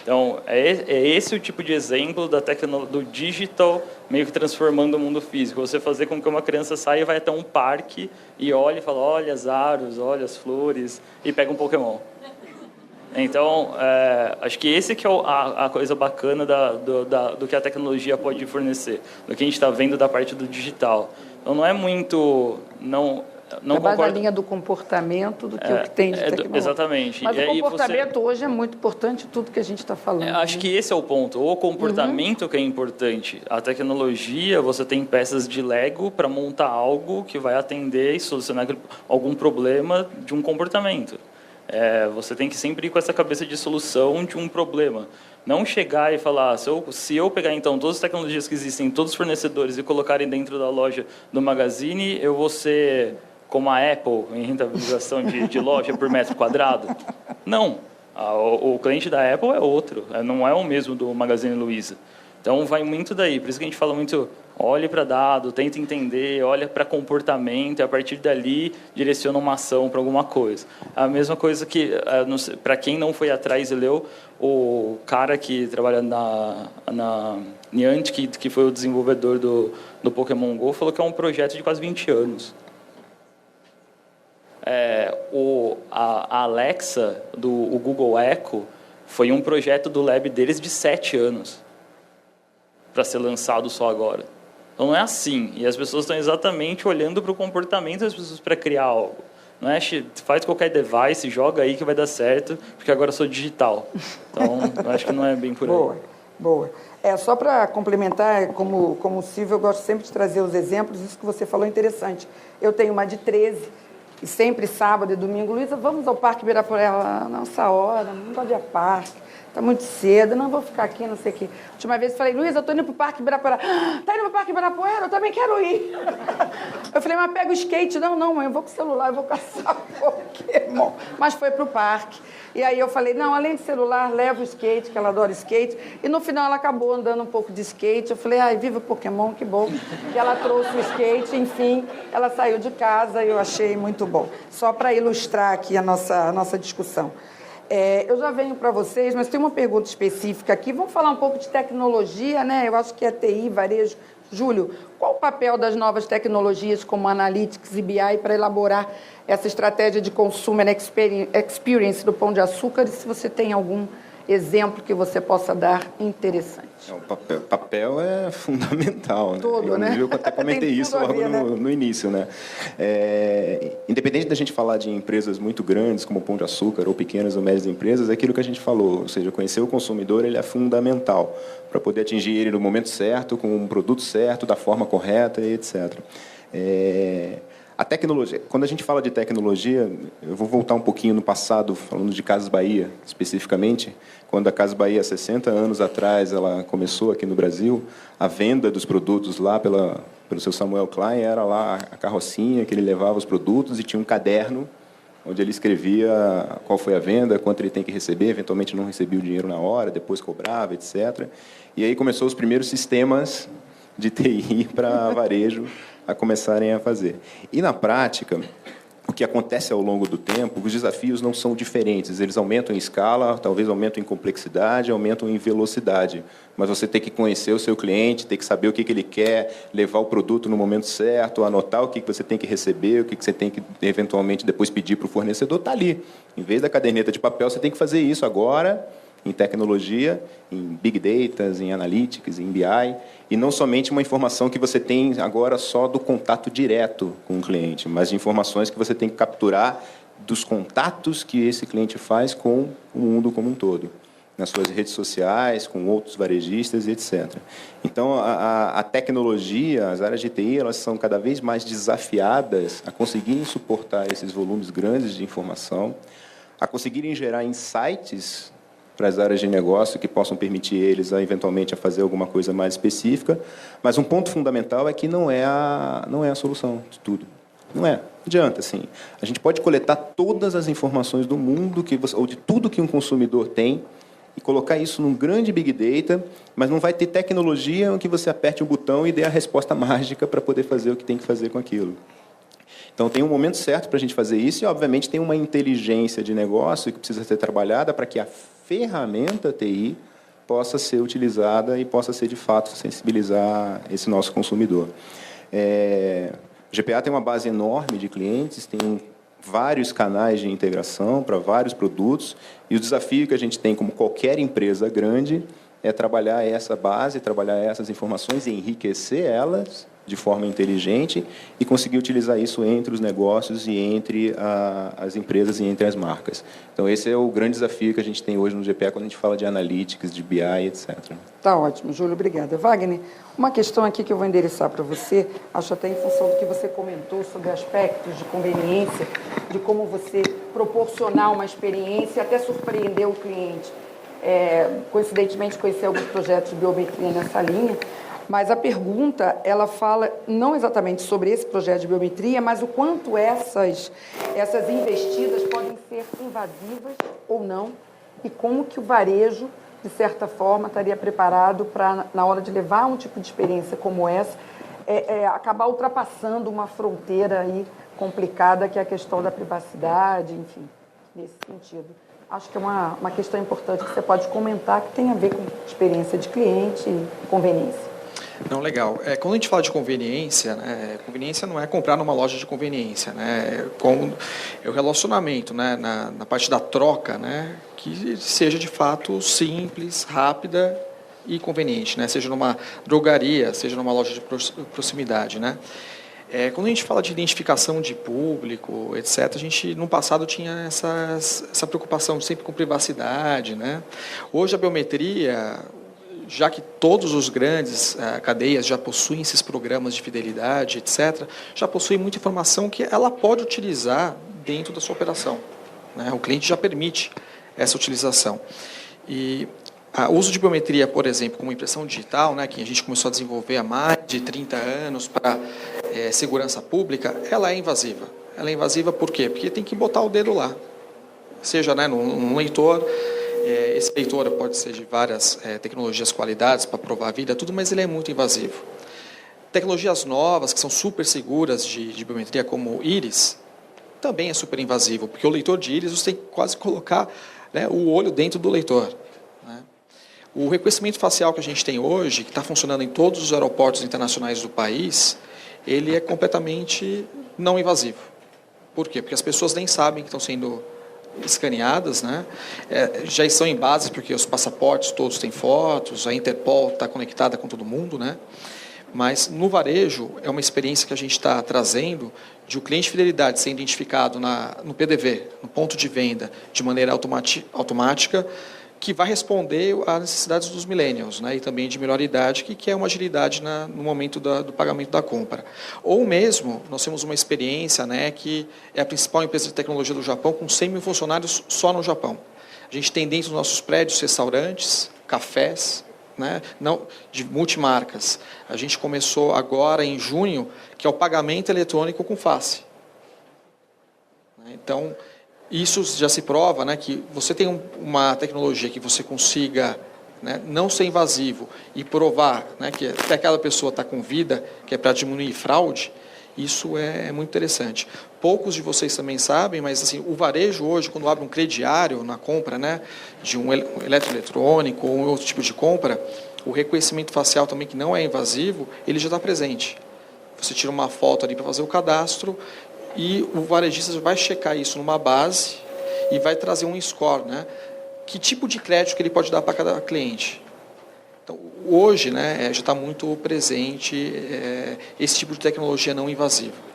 Speaker 6: Então, é esse o tipo de exemplo da do digital meio que transformando o mundo físico. Você fazer com que uma criança saia e vai até um parque e olhe e fala, olha as árvores, olha as flores, e pega um Pokémon. Então, acho que esse que é a coisa bacana do que a tecnologia pode fornecer, do que a gente está vendo da parte do digital. Então, não é muito... Não
Speaker 2: mais
Speaker 6: concordo.
Speaker 2: na linha do comportamento do que o que tem de tecnologia.
Speaker 6: Exatamente.
Speaker 2: Mas o comportamento hoje é muito importante, tudo que a gente está falando.
Speaker 6: Acho que esse é o ponto. O comportamento que é importante. A tecnologia, você tem peças de Lego para montar algo que vai atender e solucionar algum problema de um comportamento. Você tem que sempre ir com essa cabeça de solução de um problema. Não chegar e falar, se eu pegar então todas as tecnologias que existem, todos os fornecedores e colocarem dentro da loja do Magazine, eu vou ser... como a Apple, em rentabilização de loja por metro quadrado? Não. O cliente da Apple é outro, não é o mesmo do Magazine Luiza. Então, vai muito daí. Por isso que a gente fala muito, olhe para dado, tenta entender, olha para comportamento, e a partir dali direciona uma ação para alguma coisa. A mesma coisa que, para quem não foi atrás e leu, o cara que trabalha na Niantic, que foi o desenvolvedor do Pokémon GO, falou que é um projeto de quase 20 anos. A Alexa, o Google Echo, foi um projeto do lab deles de 7 anos para ser lançado só agora. Então não é assim. E as pessoas estão exatamente olhando para o comportamento das pessoas para criar algo. Não é faz qualquer device, joga aí que vai dar certo, porque agora eu sou digital. Então, eu acho que não é bem por aí.
Speaker 2: Boa. Só para complementar, como o Silvio, eu gosto sempre de trazer os exemplos. Isso que você falou é interessante. Eu tenho uma de 13, e sempre sábado e domingo, Luísa, vamos ao Parque Ibirapuera? Ela, não, essa hora, não gosto de ir a parque, está muito cedo, não vou ficar aqui, não sei o quê. A última vez eu falei, Luísa, eu estou indo para o Parque Ibirapuera. Está indo para o Parque Ibirapuera? Eu também quero ir. Eu falei, mas pega o skate. Não, mãe, eu vou com o celular, eu vou caçar Pokémon. Mas foi para o parque. E aí eu falei, não, além de celular, leva o skate, que ela adora skate. E no final ela acabou andando um pouco de skate. Eu falei, ai, viva o Pokémon, que bom. E ela trouxe o skate, enfim, ela saiu de casa e eu achei muito bom. Só para ilustrar aqui a nossa discussão. Eu já venho para vocês, mas tem uma pergunta específica aqui. Vamos falar um pouco de tecnologia, né? Eu acho que é TI, varejo. Júlio, qual o papel das novas tecnologias como Analytics e BI para elaborar essa estratégia de Consumer Experience do Pão de Açúcar? E se você tem algum exemplo que você possa dar interessante.
Speaker 5: O papel é fundamental.
Speaker 2: Todo, né?
Speaker 5: Eu até comentei isso logo no início. Né? Independente da gente falar de empresas muito grandes, como o Pão de Açúcar, ou pequenas ou médias empresas, é aquilo que a gente falou, ou seja, conhecer o consumidor ele é fundamental para poder atingir ele no momento certo, com um produto certo, da forma correta e etc. A tecnologia, quando a gente fala de tecnologia, eu vou voltar um pouquinho no passado, falando de Casas Bahia, especificamente, quando a Casas Bahia, há 60 anos atrás, ela começou aqui no Brasil, a venda dos produtos lá pelo seu Samuel Klein era lá a carrocinha que ele levava os produtos e tinha um caderno onde ele escrevia qual foi a venda, quanto ele tem que receber, eventualmente não recebia o dinheiro na hora, depois cobrava, etc. E aí começou os primeiros sistemas de TI para varejo a começarem a fazer. E, na prática, o que acontece ao longo do tempo, os desafios não são diferentes. Eles aumentam em escala, talvez aumentam em complexidade, aumentam em velocidade. Mas você tem que conhecer o seu cliente, tem que saber o que ele quer, levar o produto no momento certo, anotar o que você tem que receber, o que você tem que, eventualmente, depois pedir para o fornecedor, está ali. Em vez da caderneta de papel, você tem que fazer isso agora em tecnologia, em Big Data, em Analytics, em BI, e não somente uma informação que você tem agora só do contato direto com o cliente, mas de informações que você tem que capturar dos contatos que esse cliente faz com o mundo como um todo, nas suas redes sociais, com outros varejistas, etc. Então, a tecnologia, as áreas de TI, elas são cada vez mais desafiadas a conseguirem suportar esses volumes grandes de informação, a conseguirem gerar insights para as áreas de negócio que possam permitir eles, eventualmente, a fazer alguma coisa mais específica. Mas um ponto fundamental é que não é a solução de tudo. Não adianta, assim. A gente pode coletar todas as informações do mundo, ou de tudo que um consumidor tem, e colocar isso num grande Big Data, mas não vai ter tecnologia em que você aperte um botão e dê a resposta mágica para poder fazer o que tem que fazer com aquilo. Então, tem um momento certo para a gente fazer isso e, obviamente, tem uma inteligência de negócio que precisa ser trabalhada para que a ferramenta TI possa ser utilizada e possa ser, de fato, sensibilizar esse nosso consumidor. O GPA tem uma base enorme de clientes, tem vários canais de integração para vários produtos, e o desafio que a gente tem, como qualquer empresa grande, é trabalhar essa base, trabalhar essas informações e enriquecer elas de forma inteligente e conseguir utilizar isso entre os negócios e entre as empresas e entre as marcas. Então, esse é o grande desafio que a gente tem hoje no GPA quando a gente fala de analytics, de BI, etc.
Speaker 2: Tá ótimo, Júlio, obrigada. Wagner, uma questão aqui que eu vou endereçar para você, acho até em função do que você comentou sobre aspectos de conveniência, de como você proporcionar uma experiência e até surpreender o cliente. Coincidentemente, conheci alguns projetos de biometria nessa linha, mas a pergunta, ela fala não exatamente sobre esse projeto de biometria, mas o quanto essas investidas podem ser invasivas ou não, e como que o varejo, de certa forma, estaria preparado para, na hora de levar um tipo de experiência como essa, acabar ultrapassando uma fronteira aí complicada, que é a questão da privacidade, enfim, nesse sentido. Acho que é uma questão importante que você pode comentar, que tem a ver com experiência de cliente e conveniência.
Speaker 8: Não, legal. Quando a gente fala de conveniência, né, conveniência não é comprar numa loja de conveniência, né, é o relacionamento, né, na parte da troca, né, que seja de fato simples, rápida e conveniente, né, seja numa drogaria, seja numa loja de proximidade, né. Quando a gente fala de identificação de público, etc., a gente, no passado, tinha essa preocupação sempre com privacidade, né. Hoje, a biometria, já que todos os grandes cadeias já possuem esses programas de fidelidade, etc., já possuem muita informação que ela pode utilizar dentro da sua operação, né? O cliente já permite essa utilização. E o uso de biometria, por exemplo, como impressão digital, né, que a gente começou a desenvolver há mais de 30 anos para segurança pública, ela é invasiva. Ela é invasiva por quê? Porque tem que botar o dedo lá, seja, né, num leitor. Esse leitor pode ser de várias tecnologias, qualidades para provar a vida, tudo, mas ele é muito invasivo. Tecnologias novas, que são super seguras de biometria, como o íris, também é super invasivo, porque o leitor de íris você tem que quase colocar, né, o olho dentro do leitor, né? O reconhecimento facial que a gente tem hoje, que está funcionando em todos os aeroportos internacionais do país, ele é completamente não invasivo. Por quê? Porque as pessoas nem sabem que estão sendo escaneadas, né? Já estão em bases porque os passaportes todos têm fotos, a Interpol está conectada com todo mundo, né? Mas no varejo é uma experiência que a gente está trazendo de o cliente de fidelidade ser identificado no PDV, no ponto de venda, de maneira automática, que vai responder às necessidades dos millennials, né, e também de melhor idade, que é uma agilidade no momento do pagamento da compra. Ou mesmo, nós temos uma experiência, né, que é a principal empresa de tecnologia do Japão, com 100 mil funcionários só no Japão. A gente tem dentro dos nossos prédios restaurantes, cafés, né, de multimarcas. A gente começou agora, em junho, que é o pagamento eletrônico com face. Então, isso já se prova, né, que você tem uma tecnologia que você consiga, né, não ser invasivo e provar, né, que até aquela pessoa está com vida, que é para diminuir fraude, isso é muito interessante. Poucos de vocês também sabem, mas assim, o varejo hoje, quando abre um crediário na compra, né, de um eletroeletrônico ou um outro tipo de compra, o reconhecimento facial também, que não é invasivo, ele já está presente. Você tira uma foto ali para fazer o cadastro, e o varejista vai checar isso numa base e vai trazer um score, né? que tipo de crédito que ele pode dar para cada cliente. Então, hoje, né, já está muito presente esse tipo de tecnologia não invasiva.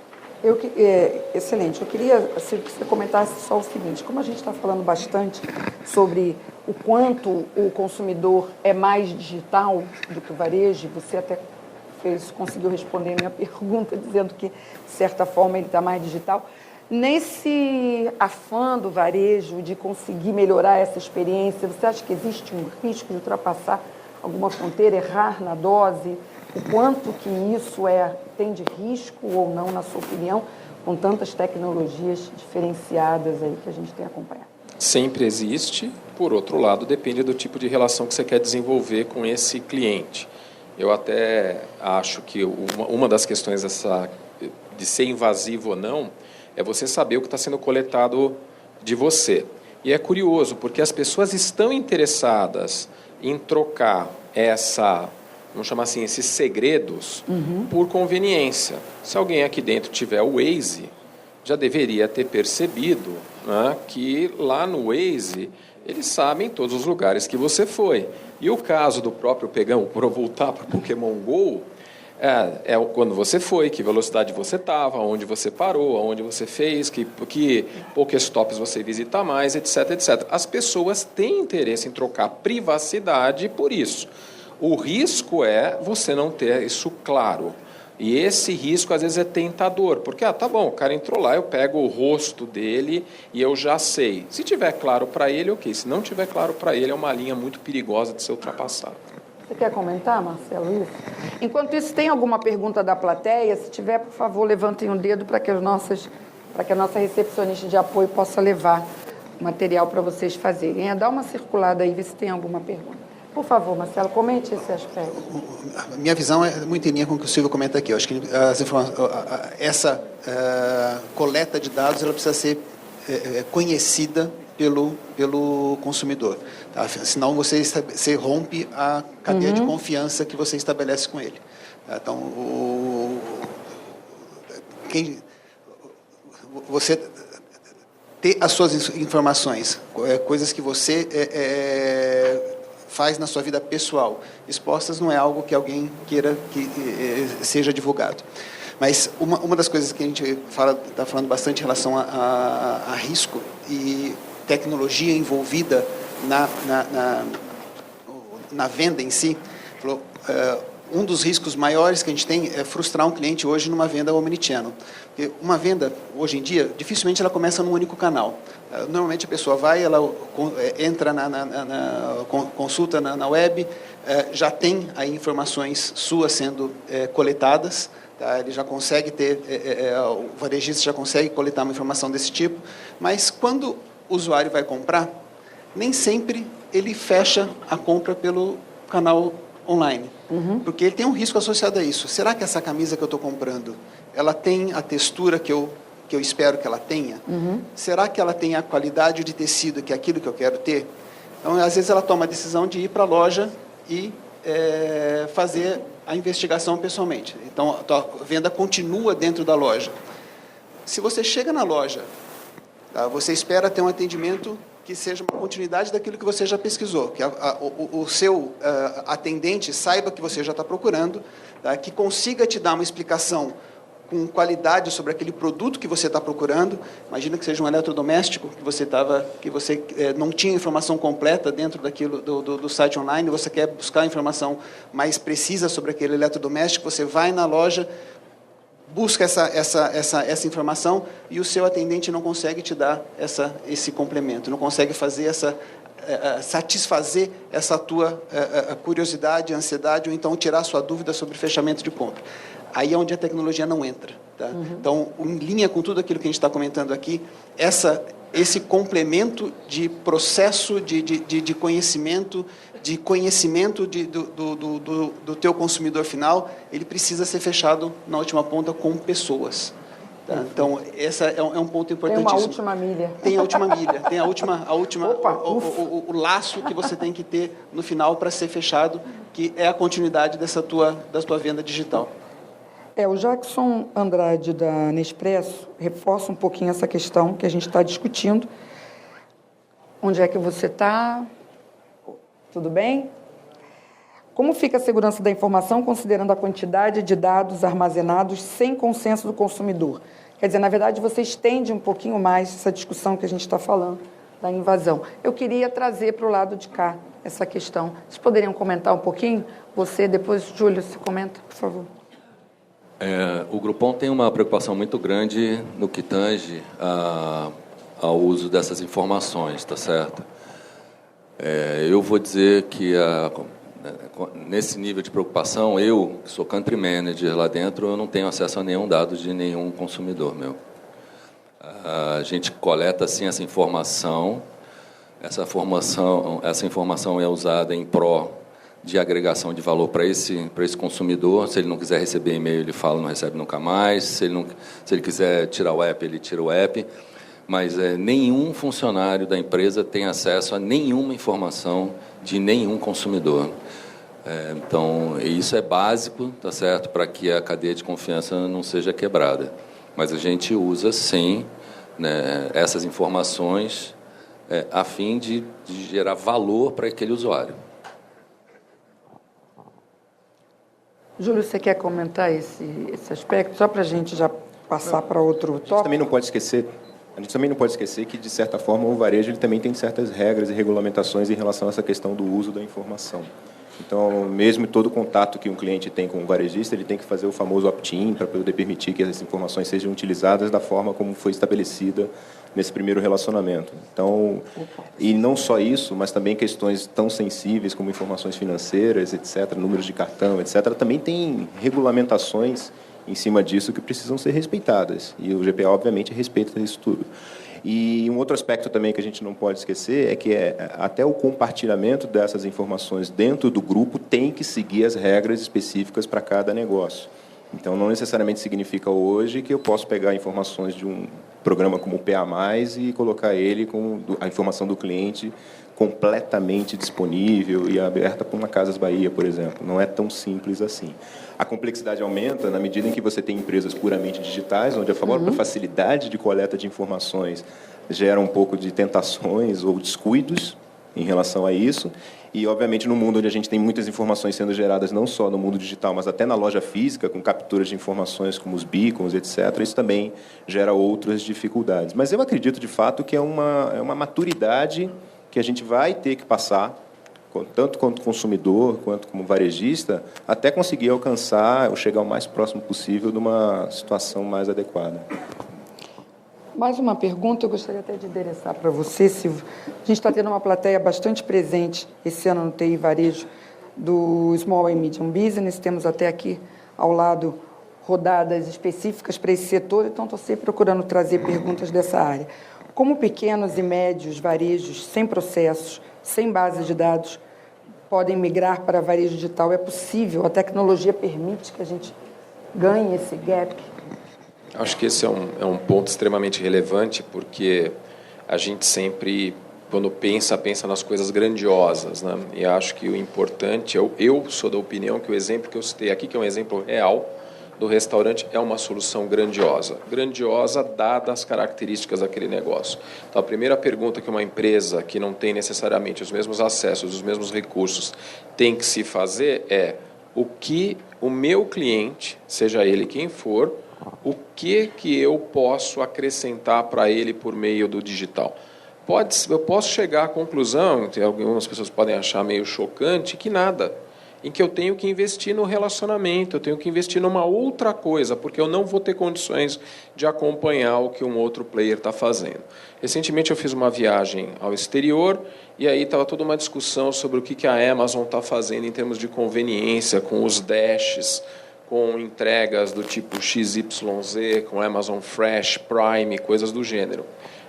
Speaker 2: Excelente. Eu queria que você comentasse só o seguinte, como a gente está falando bastante sobre o quanto o consumidor é mais digital do que o varejo, você até conseguiu responder a minha pergunta dizendo que, de certa forma, ele está mais digital. Nesse afã do varejo de conseguir melhorar essa experiência, você acha que existe um risco de ultrapassar alguma fronteira, errar na dose? O quanto que isso tem de risco ou não, na sua opinião, com tantas tecnologias diferenciadas aí que a gente tem acompanhado?
Speaker 3: Sempre existe. Por outro lado, depende do tipo de relação que você quer desenvolver com esse cliente. Eu até acho que uma das questões de ser invasivo ou não é você saber o que está sendo coletado de você. E é curioso, porque as pessoas estão interessadas em trocar vamos chamar assim, esses segredos por conveniência. Se alguém aqui dentro tiver o Waze, já deveria ter percebido, né, que lá no Waze eles sabem todos os lugares que você foi. E o caso do próprio Pegão, para voltar para o Pokémon GO, é quando você foi, que velocidade você estava, onde você parou, onde você fez, que Pokéstops você visita mais, etc, etc. As pessoas têm interesse em trocar privacidade por isso. O risco é você não ter isso claro. E esse risco, às vezes, é tentador. Porque, tá bom, o cara entrou lá, eu pego o rosto dele e eu já sei. Se tiver claro para ele, ok. Se não tiver claro para ele, é uma linha muito perigosa de ser ultrapassada.
Speaker 2: Você quer comentar, Marcelo, isso? Enquanto isso, tem alguma pergunta da plateia? Se tiver, por favor, levantem um dedo para que a nossa recepcionista de apoio possa levar o material para vocês fazerem. Dá uma circulada aí, ver se tem alguma pergunta. Por favor, Marcelo, comente esse aspecto.
Speaker 7: A minha visão é muito em linha com o que o Silvio comenta aqui. Eu acho que essa coleta de dados ela precisa ser conhecida pelo consumidor. Tá? Senão você rompe a cadeia de confiança que você estabelece com ele. Tá? Então, você ter as suas informações, coisas que você faz na sua vida pessoal expostas, não é algo que alguém queira que seja divulgado. Mas uma das coisas que a gente está falando bastante em relação a risco e tecnologia envolvida na venda em si, um dos riscos maiores que a gente tem é frustrar um cliente hoje numa venda omnichannel. Porque uma venda, hoje em dia, dificilmente ela começa num único canal. Normalmente a pessoa vai, ela entra consulta na web, já tem aí informações suas sendo coletadas, tá? Ele já consegue o varejista já consegue coletar uma informação desse tipo, mas quando o usuário vai comprar, nem sempre ele fecha a compra pelo canal online, porque ele tem um risco associado a isso. Será que essa camisa que eu estou comprando, ela tem a textura que eu espero que ela tenha? Será que ela tem a qualidade de tecido que é aquilo que eu quero ter? Então, às vezes, ela toma a decisão de ir para a loja e fazer a investigação pessoalmente. Então, a venda continua dentro da loja. Se você chega na loja, tá, você espera ter um atendimento que seja uma continuidade daquilo que você já pesquisou, que o seu atendente saiba que você já está procurando, tá, que consiga te dar uma explicação com qualidade sobre aquele produto que você está procurando. Imagina que seja um eletrodoméstico que você não tinha informação completa dentro daquilo do site online, você quer buscar informação mais precisa sobre aquele eletrodoméstico, você vai na loja, busca essa informação e o seu atendente não consegue te dar esse complemento, não consegue satisfazer essa tua curiosidade, ansiedade, ou então tirar sua dúvida sobre fechamento de compra. Aí é onde a tecnologia não entra. Tá? Então, em linha com tudo aquilo que a gente está comentando aqui, esse complemento de processo de conhecimento, do teu consumidor final, ele precisa ser fechado na última ponta com pessoas. Tá? Então, esse é um ponto importantíssimo.
Speaker 2: Tem uma última milha.
Speaker 7: Tem a última milha, tem o laço que você tem que ter no final para ser fechado, que é a continuidade da tua venda digital.
Speaker 2: O Jackson Andrade, da Nespresso, reforça um pouquinho essa questão que a gente está discutindo. Onde é que você está? Tudo bem? Como fica a segurança da informação considerando a quantidade de dados armazenados sem consenso do consumidor? Quer dizer, na verdade, você estende um pouquinho mais essa discussão que a gente está falando da invasão. Eu queria trazer para o lado de cá essa questão. Vocês poderiam comentar um pouquinho? Você, depois, Júlio, se comenta, por favor.
Speaker 4: O Groupon tem uma preocupação muito grande no que tange ao uso dessas informações, tá certo? Eu vou dizer que nesse nível de preocupação, eu, que sou country manager lá dentro, eu não tenho acesso a nenhum dado de nenhum consumidor meu. A gente coleta, sim, essa informação. Essa informação é usada em pró de agregação de valor para esse consumidor. Se ele não quiser receber e-mail, ele fala, não recebe nunca mais. Se ele quiser tirar o app, ele tira o app. Mas nenhum funcionário da empresa tem acesso a nenhuma informação de nenhum consumidor. Então, isso é básico, tá certo, para que a cadeia de confiança não seja quebrada. Mas a gente usa, sim, né, essas informações a fim de gerar valor para aquele usuário.
Speaker 2: Júlio, você quer comentar esse aspecto, só para a gente já passar para outro tópico?
Speaker 5: A gente também não pode esquecer que, de certa forma, o varejo ele também tem certas regras e regulamentações em relação a essa questão do uso da informação. Então, mesmo todo contato que um cliente tem com um varejista, ele tem que fazer o famoso opt-in para poder permitir que essas informações sejam utilizadas da forma como foi estabelecida nesse primeiro relacionamento. Então, e não só isso, mas também questões tão sensíveis como informações financeiras, etc., números de cartão, etc., também tem regulamentações em cima disso que precisam ser respeitadas. E o GPA, obviamente, respeita isso tudo. E um outro aspecto também que a gente não pode esquecer é que até o compartilhamento dessas informações dentro do grupo tem que seguir as regras específicas para cada negócio. Então, não necessariamente significa hoje que eu posso pegar informações de um programa como o PA+, e colocar ele com a informação do cliente completamente disponível e aberta para uma Casas Bahia, por exemplo. Não é tão simples assim. A complexidade aumenta na medida em que você tem empresas puramente digitais, onde a própria facilidade de coleta de informações gera um pouco de tentações ou descuidos em relação a isso. E, obviamente, no mundo onde a gente tem muitas informações sendo geradas, não só no mundo digital, mas até na loja física, com capturas de informações como os beacons, etc., isso também gera outras dificuldades. Mas eu acredito, de fato, que é uma maturidade que a gente vai ter que passar, tanto quanto consumidor, quanto como varejista, até conseguir alcançar ou chegar o mais próximo possível de uma situação mais adequada.
Speaker 2: Mais uma pergunta, eu gostaria até de endereçar para você, Silvio. A gente está tendo uma plateia bastante presente esse ano no TI Varejo do Small and Medium Business, temos até aqui ao lado rodadas específicas para esse setor, então estou sempre procurando trazer perguntas dessa área. Como pequenos e médios varejos sem processos, sem base de dados, podem migrar para varejo digital? É possível? A tecnologia permite que a gente ganhe esse gap?
Speaker 3: Acho que esse é um ponto extremamente relevante, porque a gente sempre, quando pensa nas coisas grandiosas, né? E acho que o importante, eu sou da opinião que o exemplo que eu citei aqui, que é um exemplo real do restaurante, é uma solução grandiosa. Grandiosa, dadas as características daquele negócio. Então, a primeira pergunta que uma empresa que não tem necessariamente os mesmos acessos, os mesmos recursos, tem que se fazer é o que o meu cliente, seja ele quem for, o que eu posso acrescentar para ele por meio do digital. Eu posso chegar à conclusão, algumas pessoas podem achar meio chocante, que nada, em que eu tenho que investir no relacionamento, eu tenho que investir numa outra coisa, porque eu não vou ter condições de acompanhar o que um outro player está fazendo. Recentemente eu fiz uma viagem ao exterior e aí estava toda uma discussão sobre o que a Amazon está fazendo em termos de conveniência, com os dashes, com entregas do tipo XYZ, com Amazon Fresh, Prime, coisas do gênero.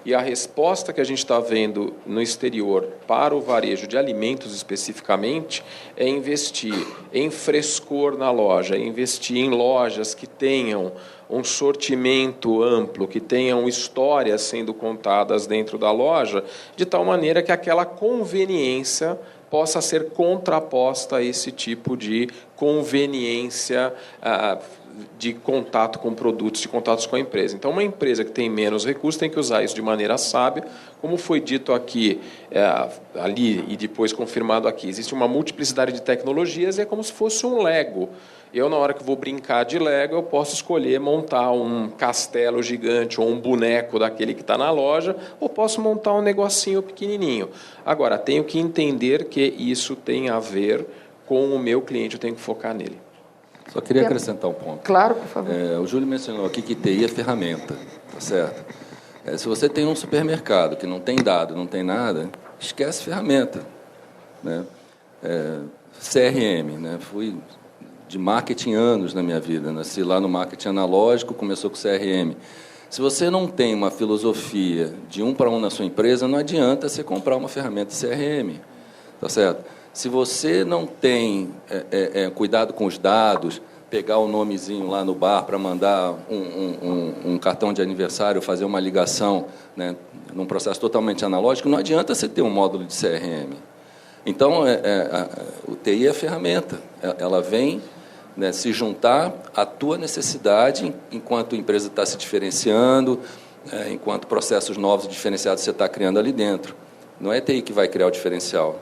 Speaker 3: E a resposta que a gente está vendo no exterior para o varejo de alimentos especificamente é investir em frescor na loja, investir em lojas que tenham um sortimento amplo, que tenham histórias sendo contadas dentro da loja, de tal maneira que aquela conveniência possa ser contraposta a esse tipo de conveniência de contato com produtos, de contatos com a empresa. Então, uma empresa que tem menos recursos tem que usar isso de maneira sábia. Como foi dito aqui, ali e depois confirmado aqui, existe uma multiplicidade de tecnologias e é como se fosse um Lego. Eu, na hora que vou brincar de Lego, eu posso escolher montar um castelo gigante ou um boneco daquele que está na loja, ou posso montar um negocinho pequenininho. Agora, tenho que entender que isso tem a ver com o meu cliente, eu tenho que focar nele.
Speaker 4: Só queria acrescentar um ponto.
Speaker 2: Claro, por favor.
Speaker 4: O Júlio mencionou aqui que TI é ferramenta, tá certo? Se você tem um supermercado que não tem dado, não tem nada, esquece ferramenta, né? CRM, né? Fui de marketing anos na minha vida, nasci lá no marketing analógico, começou com CRM. Se você não tem uma filosofia de 1 para 1 na sua empresa, não adianta você comprar uma ferramenta CRM, tá certo? Se você não tem cuidado com os dados, pegar o nomezinho lá no bar para mandar um cartão de aniversário, fazer uma ligação, né, num processo totalmente analógico, não adianta você ter um módulo de CRM. Então, o TI é a ferramenta. Ela vem, né, se juntar à tua necessidade enquanto a empresa está se diferenciando, enquanto processos novos e diferenciados você está criando ali dentro. Não é TI que vai criar o diferencial.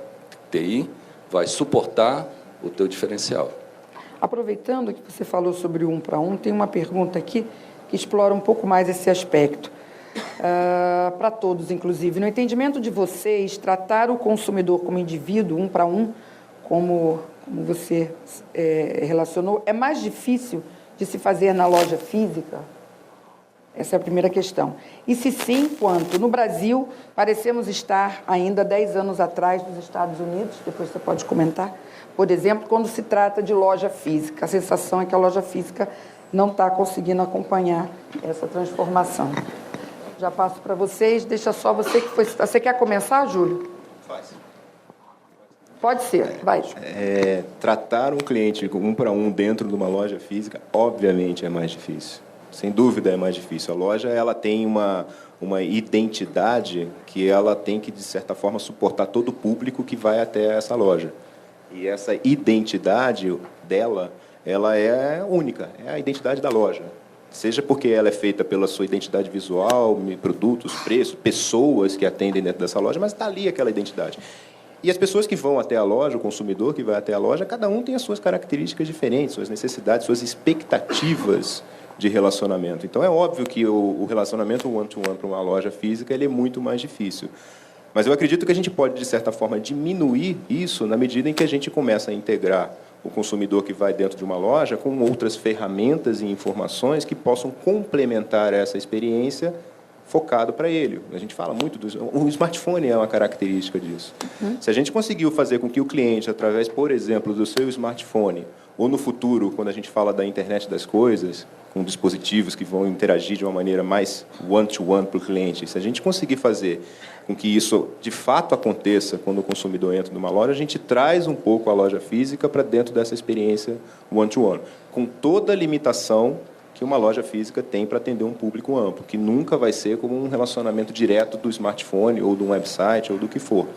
Speaker 4: TI vai suportar o teu diferencial.
Speaker 2: Aproveitando que você falou sobre o 1 para 1, tem uma pergunta aqui que explora um pouco mais esse aspecto. Para todos, inclusive. No entendimento de vocês, tratar o consumidor como indivíduo, 1 para 1, como você relacionou, é mais difícil de se fazer na loja física? Essa é a primeira questão. E se sim, quanto? No Brasil, parecemos estar ainda 10 anos atrás dos Estados Unidos, depois você pode comentar, por exemplo, quando se trata de loja física. A sensação é que a loja física não está conseguindo acompanhar essa transformação. Já passo para vocês, deixa só você que foi... Você quer começar, Júlio?
Speaker 5: Faz.
Speaker 2: Pode ser, vai.
Speaker 5: Tratar um cliente 1 para 1 dentro de uma loja física, obviamente, é mais difícil. Sem dúvida é mais difícil. A loja ela tem uma identidade que ela tem que, de certa forma, suportar todo o público que vai até essa loja. E essa identidade dela, ela é única, é a identidade da loja. Seja porque ela é feita pela sua identidade visual, produtos, preço, pessoas que atendem dentro dessa loja, mas está ali aquela identidade. E as pessoas que vão até a loja, o consumidor que vai até a loja, cada um tem as suas características diferentes, suas necessidades, suas expectativas de relacionamento. Então, é óbvio que o relacionamento one-to-one para uma loja física ele é muito mais difícil. Mas eu acredito que a gente pode, de certa forma, diminuir isso na medida em que a gente começa a integrar o consumidor que vai dentro de uma loja com outras ferramentas e informações que possam complementar essa experiência focado para ele. A gente fala muito o smartphone é uma característica disso. Se a gente conseguiu fazer com que o cliente, através, por exemplo, do seu smartphone, ou no futuro, quando a gente fala da internet das coisas, com dispositivos que vão interagir de uma maneira mais one-to-one para o cliente, se a gente conseguir fazer com que isso de fato aconteça quando o consumidor entra numa loja, a gente traz um pouco a loja física para dentro dessa experiência one-to-one, com toda a limitação que uma loja física tem para atender um público amplo, que nunca vai ser como um relacionamento direto do smartphone ou do website ou do que for,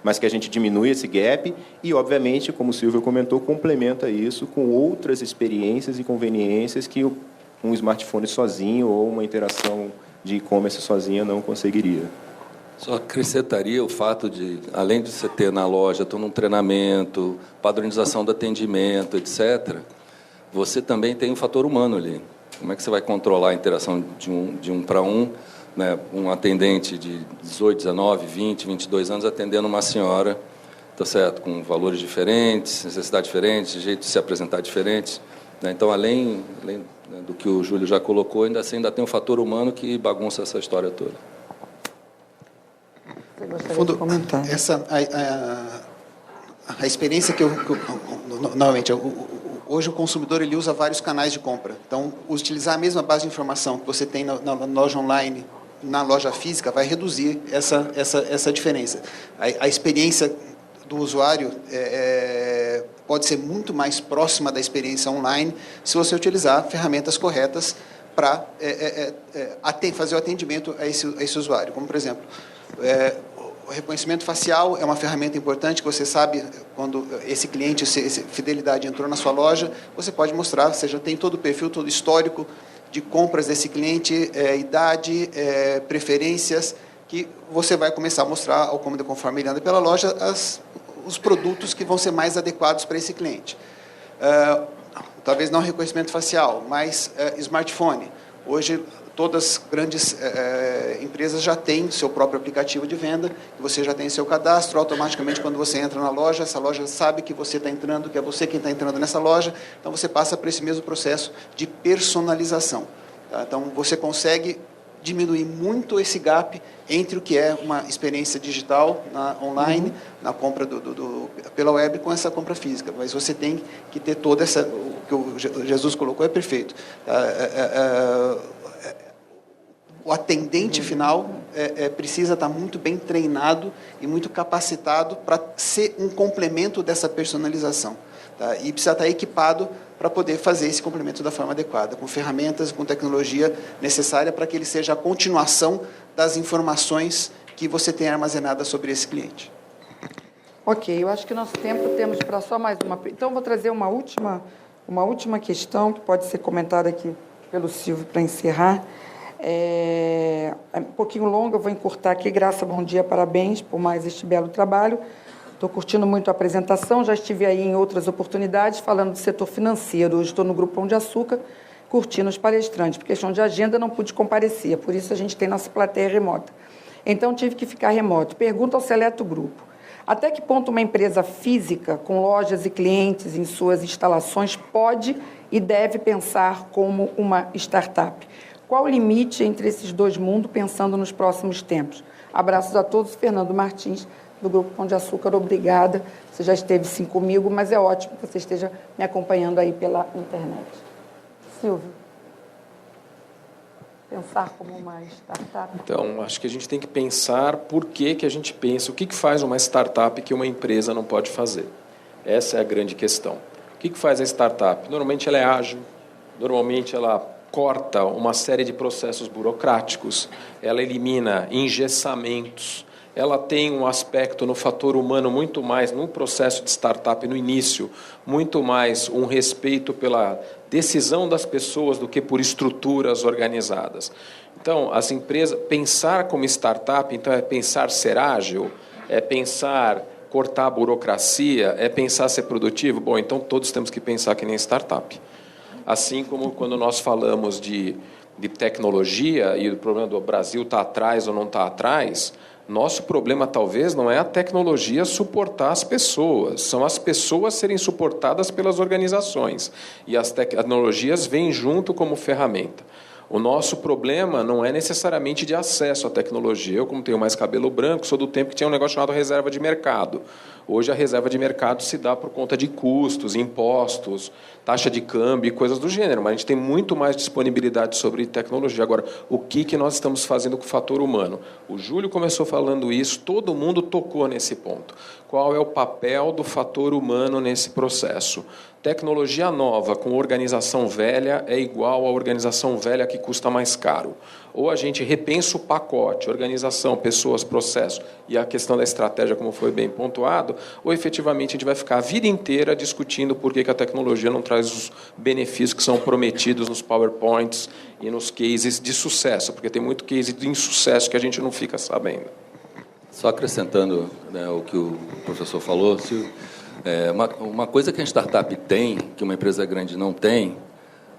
Speaker 5: mas que a gente diminui esse gap e, obviamente, como o Silvio comentou, complementa isso com outras experiências e conveniências que um smartphone sozinho ou uma interação de e-commerce sozinha não conseguiria.
Speaker 4: Só acrescentaria o fato de, além de você ter na loja todo um treinamento, padronização do atendimento, etc., você também tem um fator humano ali. Como é que você vai controlar a interação de um para um, né? Um atendente de 18, 19, 20, 22 anos atendendo uma senhora, tá certo? Com valores diferentes, necessidades diferentes, jeito de se apresentar diferentes, né? Então, além do que o Júlio já colocou, ainda tem um fator humano que bagunça essa história toda.
Speaker 2: Você gostaria de comentar?
Speaker 7: A experiência que normalmente hoje o consumidor ele usa vários canais de compra. Então, utilizar a mesma base de informação que você tem na loja online, na loja física, vai reduzir essa diferença. A experiência do usuário pode ser muito mais próxima da experiência online se você utilizar ferramentas corretas para fazer o atendimento a esse usuário. Como, por exemplo, O reconhecimento facial é uma ferramenta importante que você sabe quando esse cliente, esse fidelidade entrou na sua loja, você pode mostrar, você já tem todo o perfil, todo o histórico de compras desse cliente, idade, preferências, que você vai começar a mostrar ao cômodo conforme ele anda pela loja os produtos que vão ser mais adequados para esse cliente. Talvez não reconhecimento facial, mas smartphone. Hoje, todas as grandes empresas já têm seu próprio aplicativo de venda, você já tem seu cadastro, automaticamente quando você entra na loja, essa loja sabe que você está entrando, que é você quem está entrando nessa loja, então você passa por esse mesmo processo de personalização. Tá? Então, você consegue diminuir muito esse gap entre o que é uma experiência digital, online, na compra pela web com essa compra física. Mas você tem que ter toda essa... O que o Jesus colocou é perfeito. O atendente final precisa estar muito bem treinado e muito capacitado para ser um complemento dessa personalização. Tá? E precisa estar equipado para poder fazer esse complemento da forma adequada, com ferramentas, com tecnologia necessária para que ele seja a continuação das informações que você tem armazenadas sobre esse cliente.
Speaker 2: Ok, eu acho que nosso tempo temos para só mais uma... Então, vou trazer uma última questão que pode ser comentada aqui pelo Silvio para encerrar. É um pouquinho longa, eu vou encurtar aqui. Graça, bom dia, parabéns por mais este belo trabalho. Estou curtindo muito a apresentação, já estive aí em outras oportunidades falando do setor financeiro. Hoje estou no Grupo Pão de Açúcar, curtindo os palestrantes. Por questão de agenda, não pude comparecer, por isso a gente tem nossa plateia remota. Então, tive que ficar remoto. Pergunta ao seleto grupo. Até que ponto uma empresa física, com lojas e clientes em suas instalações, pode e deve pensar como uma startup? Qual o limite entre esses dois mundos, pensando nos próximos tempos? Abraços a todos. Fernando Martins, do Grupo Pão de Açúcar, obrigada. Você já esteve sim comigo, mas é ótimo que você esteja me acompanhando aí pela internet. Silvio, pensar como uma startup?
Speaker 3: Então, acho que a gente tem que pensar por que a gente pensa, o que faz uma startup que uma empresa não pode fazer. Essa é a grande questão. O que faz a startup? Normalmente ela é ágil, normalmente ela corta uma série de processos burocráticos, ela elimina engessamentos, ela tem um aspecto no fator humano muito mais, no processo de startup, no início, muito mais um respeito pela decisão das pessoas do que por estruturas organizadas. Então, as empresas, pensar como startup, então é pensar ser ágil, é pensar cortar a burocracia, é pensar ser produtivo? Bom, então todos temos que pensar que nem startup. Assim como quando nós falamos de tecnologia e o problema do Brasil está atrás ou não está atrás, nosso problema talvez não é a tecnologia suportar as pessoas, são as pessoas serem suportadas pelas organizações. E as tecnologias vêm junto como ferramenta. O nosso problema não é necessariamente de acesso à tecnologia. Eu, como tenho mais cabelo branco, sou do tempo que tinha um negócio chamado reserva de mercado. Hoje a reserva de mercado se dá por conta de custos, impostos, taxa de câmbio e coisas do gênero, mas a gente tem muito mais disponibilidade sobre tecnologia. Agora, o que nós estamos fazendo com o fator humano? O Júlio começou falando isso, todo mundo tocou nesse ponto. Qual é o papel do fator humano nesse processo? Tecnologia nova com organização velha é igual a organização velha que custa mais caro. Ou a gente repensa o pacote, organização, pessoas, processo e a questão da estratégia, como foi bem pontuado, ou efetivamente a gente vai ficar a vida inteira discutindo por que a tecnologia não traz os benefícios que são prometidos nos PowerPoints e nos cases de sucesso, porque tem muito case de insucesso que a gente não fica sabendo.
Speaker 4: Só acrescentando, né, o que o professor falou, Silvio, uma coisa que a startup tem, que uma empresa grande não tem,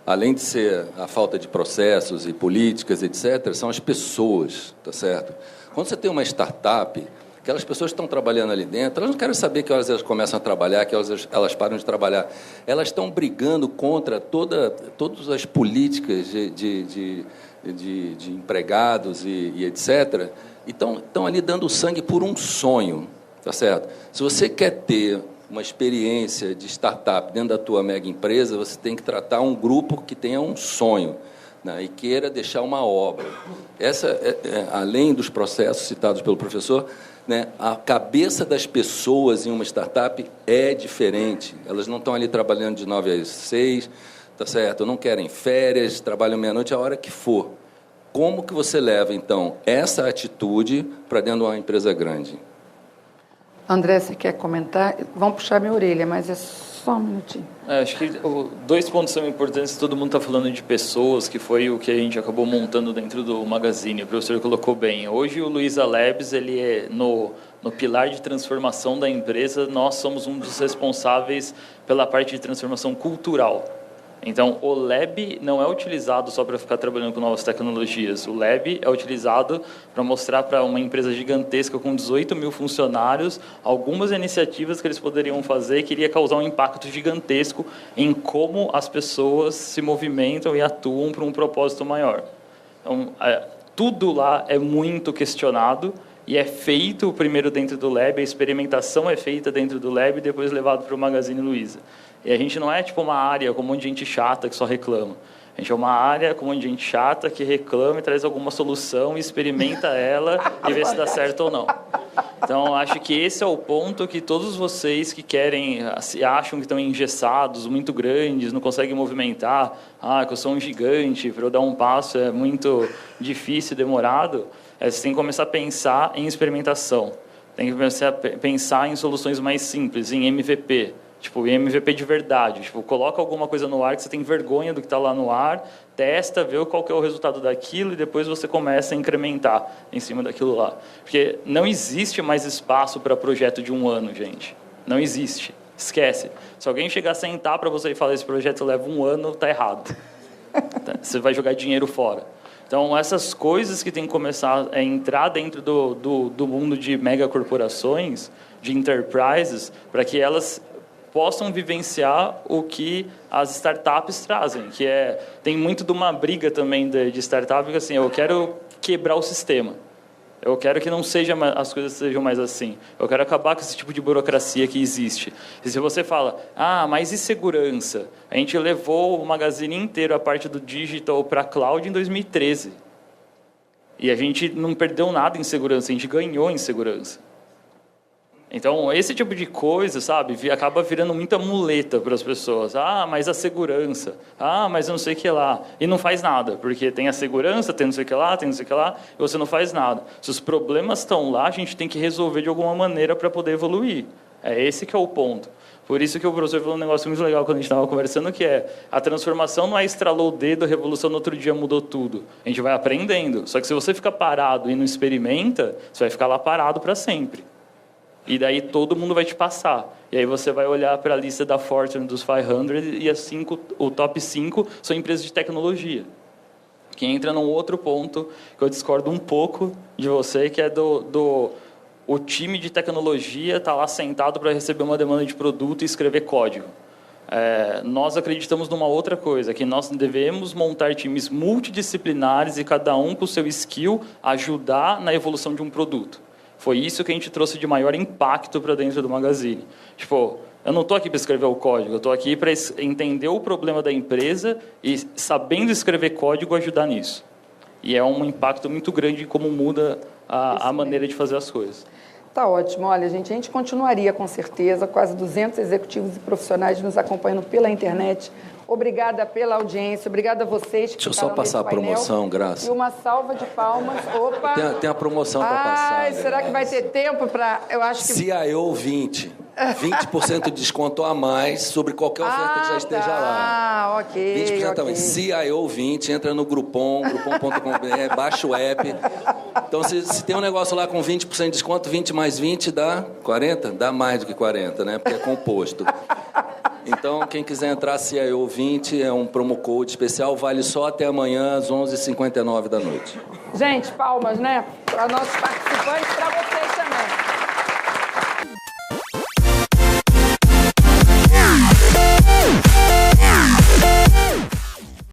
Speaker 4: além de ser a falta de processos e políticas, etc., são as pessoas, tá certo? Quando você tem uma startup, aquelas pessoas que estão trabalhando ali dentro, elas não querem saber que horas elas começam a trabalhar, que horas elas param de trabalhar. Elas estão brigando contra todas as políticas de empregados e etc., e estão ali dando sangue por um sonho, tá certo? Se você quer ter uma experiência de startup dentro da tua mega empresa, você tem que tratar um grupo que tenha um sonho, né, e queira deixar uma obra. Essa, além dos processos citados pelo professor, né, a cabeça das pessoas em uma startup é diferente. Elas não estão ali trabalhando de 9 às 6, tá certo? Não querem férias, trabalham meia-noite, a hora que for. Como que você leva, então, essa atitude para dentro de uma empresa grande?
Speaker 2: André, você quer comentar? Vão puxar minha orelha, mas é só um minutinho.
Speaker 6: Acho que 2 pontos são importantes. Todo mundo está falando de pessoas, que foi o que a gente acabou montando dentro do Magazine. O professor colocou bem. Hoje o Luiza Labs, ele é no pilar de transformação da empresa, nós somos um dos responsáveis pela parte de transformação cultural. Então, o Lab não é utilizado só para ficar trabalhando com novas tecnologias. O Lab é utilizado para mostrar para uma empresa gigantesca com 18 mil funcionários algumas iniciativas que eles poderiam fazer que iria causar um impacto gigantesco em como as pessoas se movimentam e atuam para um propósito maior. Então, tudo lá é muito questionado e é feito primeiro dentro do Lab, a experimentação é feita dentro do Lab e depois levado para o Magazine Luiza. E a gente não é tipo uma área com um monte de gente chata que só reclama. A gente é uma área com um monte de gente chata que reclama e traz alguma solução e experimenta ela e vê se dá certo ou não. Então, acho que esse é o ponto que todos vocês que querem, acham que estão engessados, muito grandes, não conseguem movimentar, que eu sou um gigante, para eu dar um passo é muito difícil e demorado, você tem que começar a pensar em experimentação. Tem que começar a pensar em soluções mais simples, em MVP. Tipo, MVP de verdade. Tipo, coloca alguma coisa no ar que você tem vergonha do que está lá no ar, testa, vê qual que é o resultado daquilo e depois você começa a incrementar em cima daquilo lá. Porque não existe mais espaço para projeto de 1 ano, gente. Não existe. Esquece. Se alguém chegar a sentar para você e falar esse projeto leva 1 ano, está errado. Você vai jogar dinheiro fora. Então, essas coisas que tem que começar a entrar dentro do mundo de megacorporações, de enterprises, para que elas possam vivenciar o que as startups trazem, que tem muito de uma briga também de startup, que assim, eu quero quebrar o sistema, eu quero que não seja as coisas sejam mais assim, eu quero acabar com esse tipo de burocracia que existe. E se você fala, mas e segurança? A gente levou o Magazine inteiro, a parte do digital para a cloud em 2013, e a gente não perdeu nada em segurança, a gente ganhou em segurança. Então, esse tipo de coisa, sabe, acaba virando muita muleta para as pessoas. Mas a segurança. Mas eu não sei o que lá. E não faz nada, porque tem a segurança, tem não sei o que lá, tem não sei o que lá, e você não faz nada. Se os problemas estão lá, a gente tem que resolver de alguma maneira para poder evoluir. É esse que é o ponto. Por isso que o professor falou um negócio muito legal quando a gente estava conversando, que a transformação não é estralou o dedo, a revolução no outro dia mudou tudo. A gente vai aprendendo. Só que se você ficar parado e não experimenta, você vai ficar lá parado para sempre. E daí todo mundo vai te passar. E aí você vai olhar para a lista da Fortune dos 500 e o top 5 são empresas de tecnologia. Que entra num outro ponto que eu discordo um pouco de você, que é o time de tecnologia está lá sentado para receber uma demanda de produto e escrever código. Nós acreditamos numa outra coisa, que nós devemos montar times multidisciplinares e cada um com o seu skill ajudar na evolução de um produto. Foi isso que a gente trouxe de maior impacto para dentro do Magazine. Tipo, eu não estou aqui para escrever o código, eu estou aqui para entender o problema da empresa e, sabendo escrever código, ajudar nisso. E é um impacto muito grande em como muda a maneira de fazer as coisas.
Speaker 2: Tá ótimo. Olha, a gente continuaria, com certeza, quase 200 executivos e profissionais nos acompanhando pela internet. Obrigada pela audiência, obrigada a vocês que
Speaker 4: Deixa eu só passar a promoção, Graça.
Speaker 2: E uma salva de palmas. Opa!
Speaker 4: Tem a promoção para passar.
Speaker 2: Será que vai ter tempo para... Eu acho que...
Speaker 4: CIO 20. 20% de desconto a mais sobre qualquer oferta que já esteja lá.
Speaker 2: Ok.
Speaker 4: 20% também. CIO 20, entra no Groupon, groupon.com.br, baixa o app. Então, se tem um negócio lá com 20% de desconto, 20 mais 20 dá 40? Dá mais do que 40, né? Porque é composto. Então, quem quiser entrar, CIO 20, é um promo code especial, vale só até amanhã, às 11h59 da noite.
Speaker 2: Gente, palmas, né? Para nossos participantes, para vocês.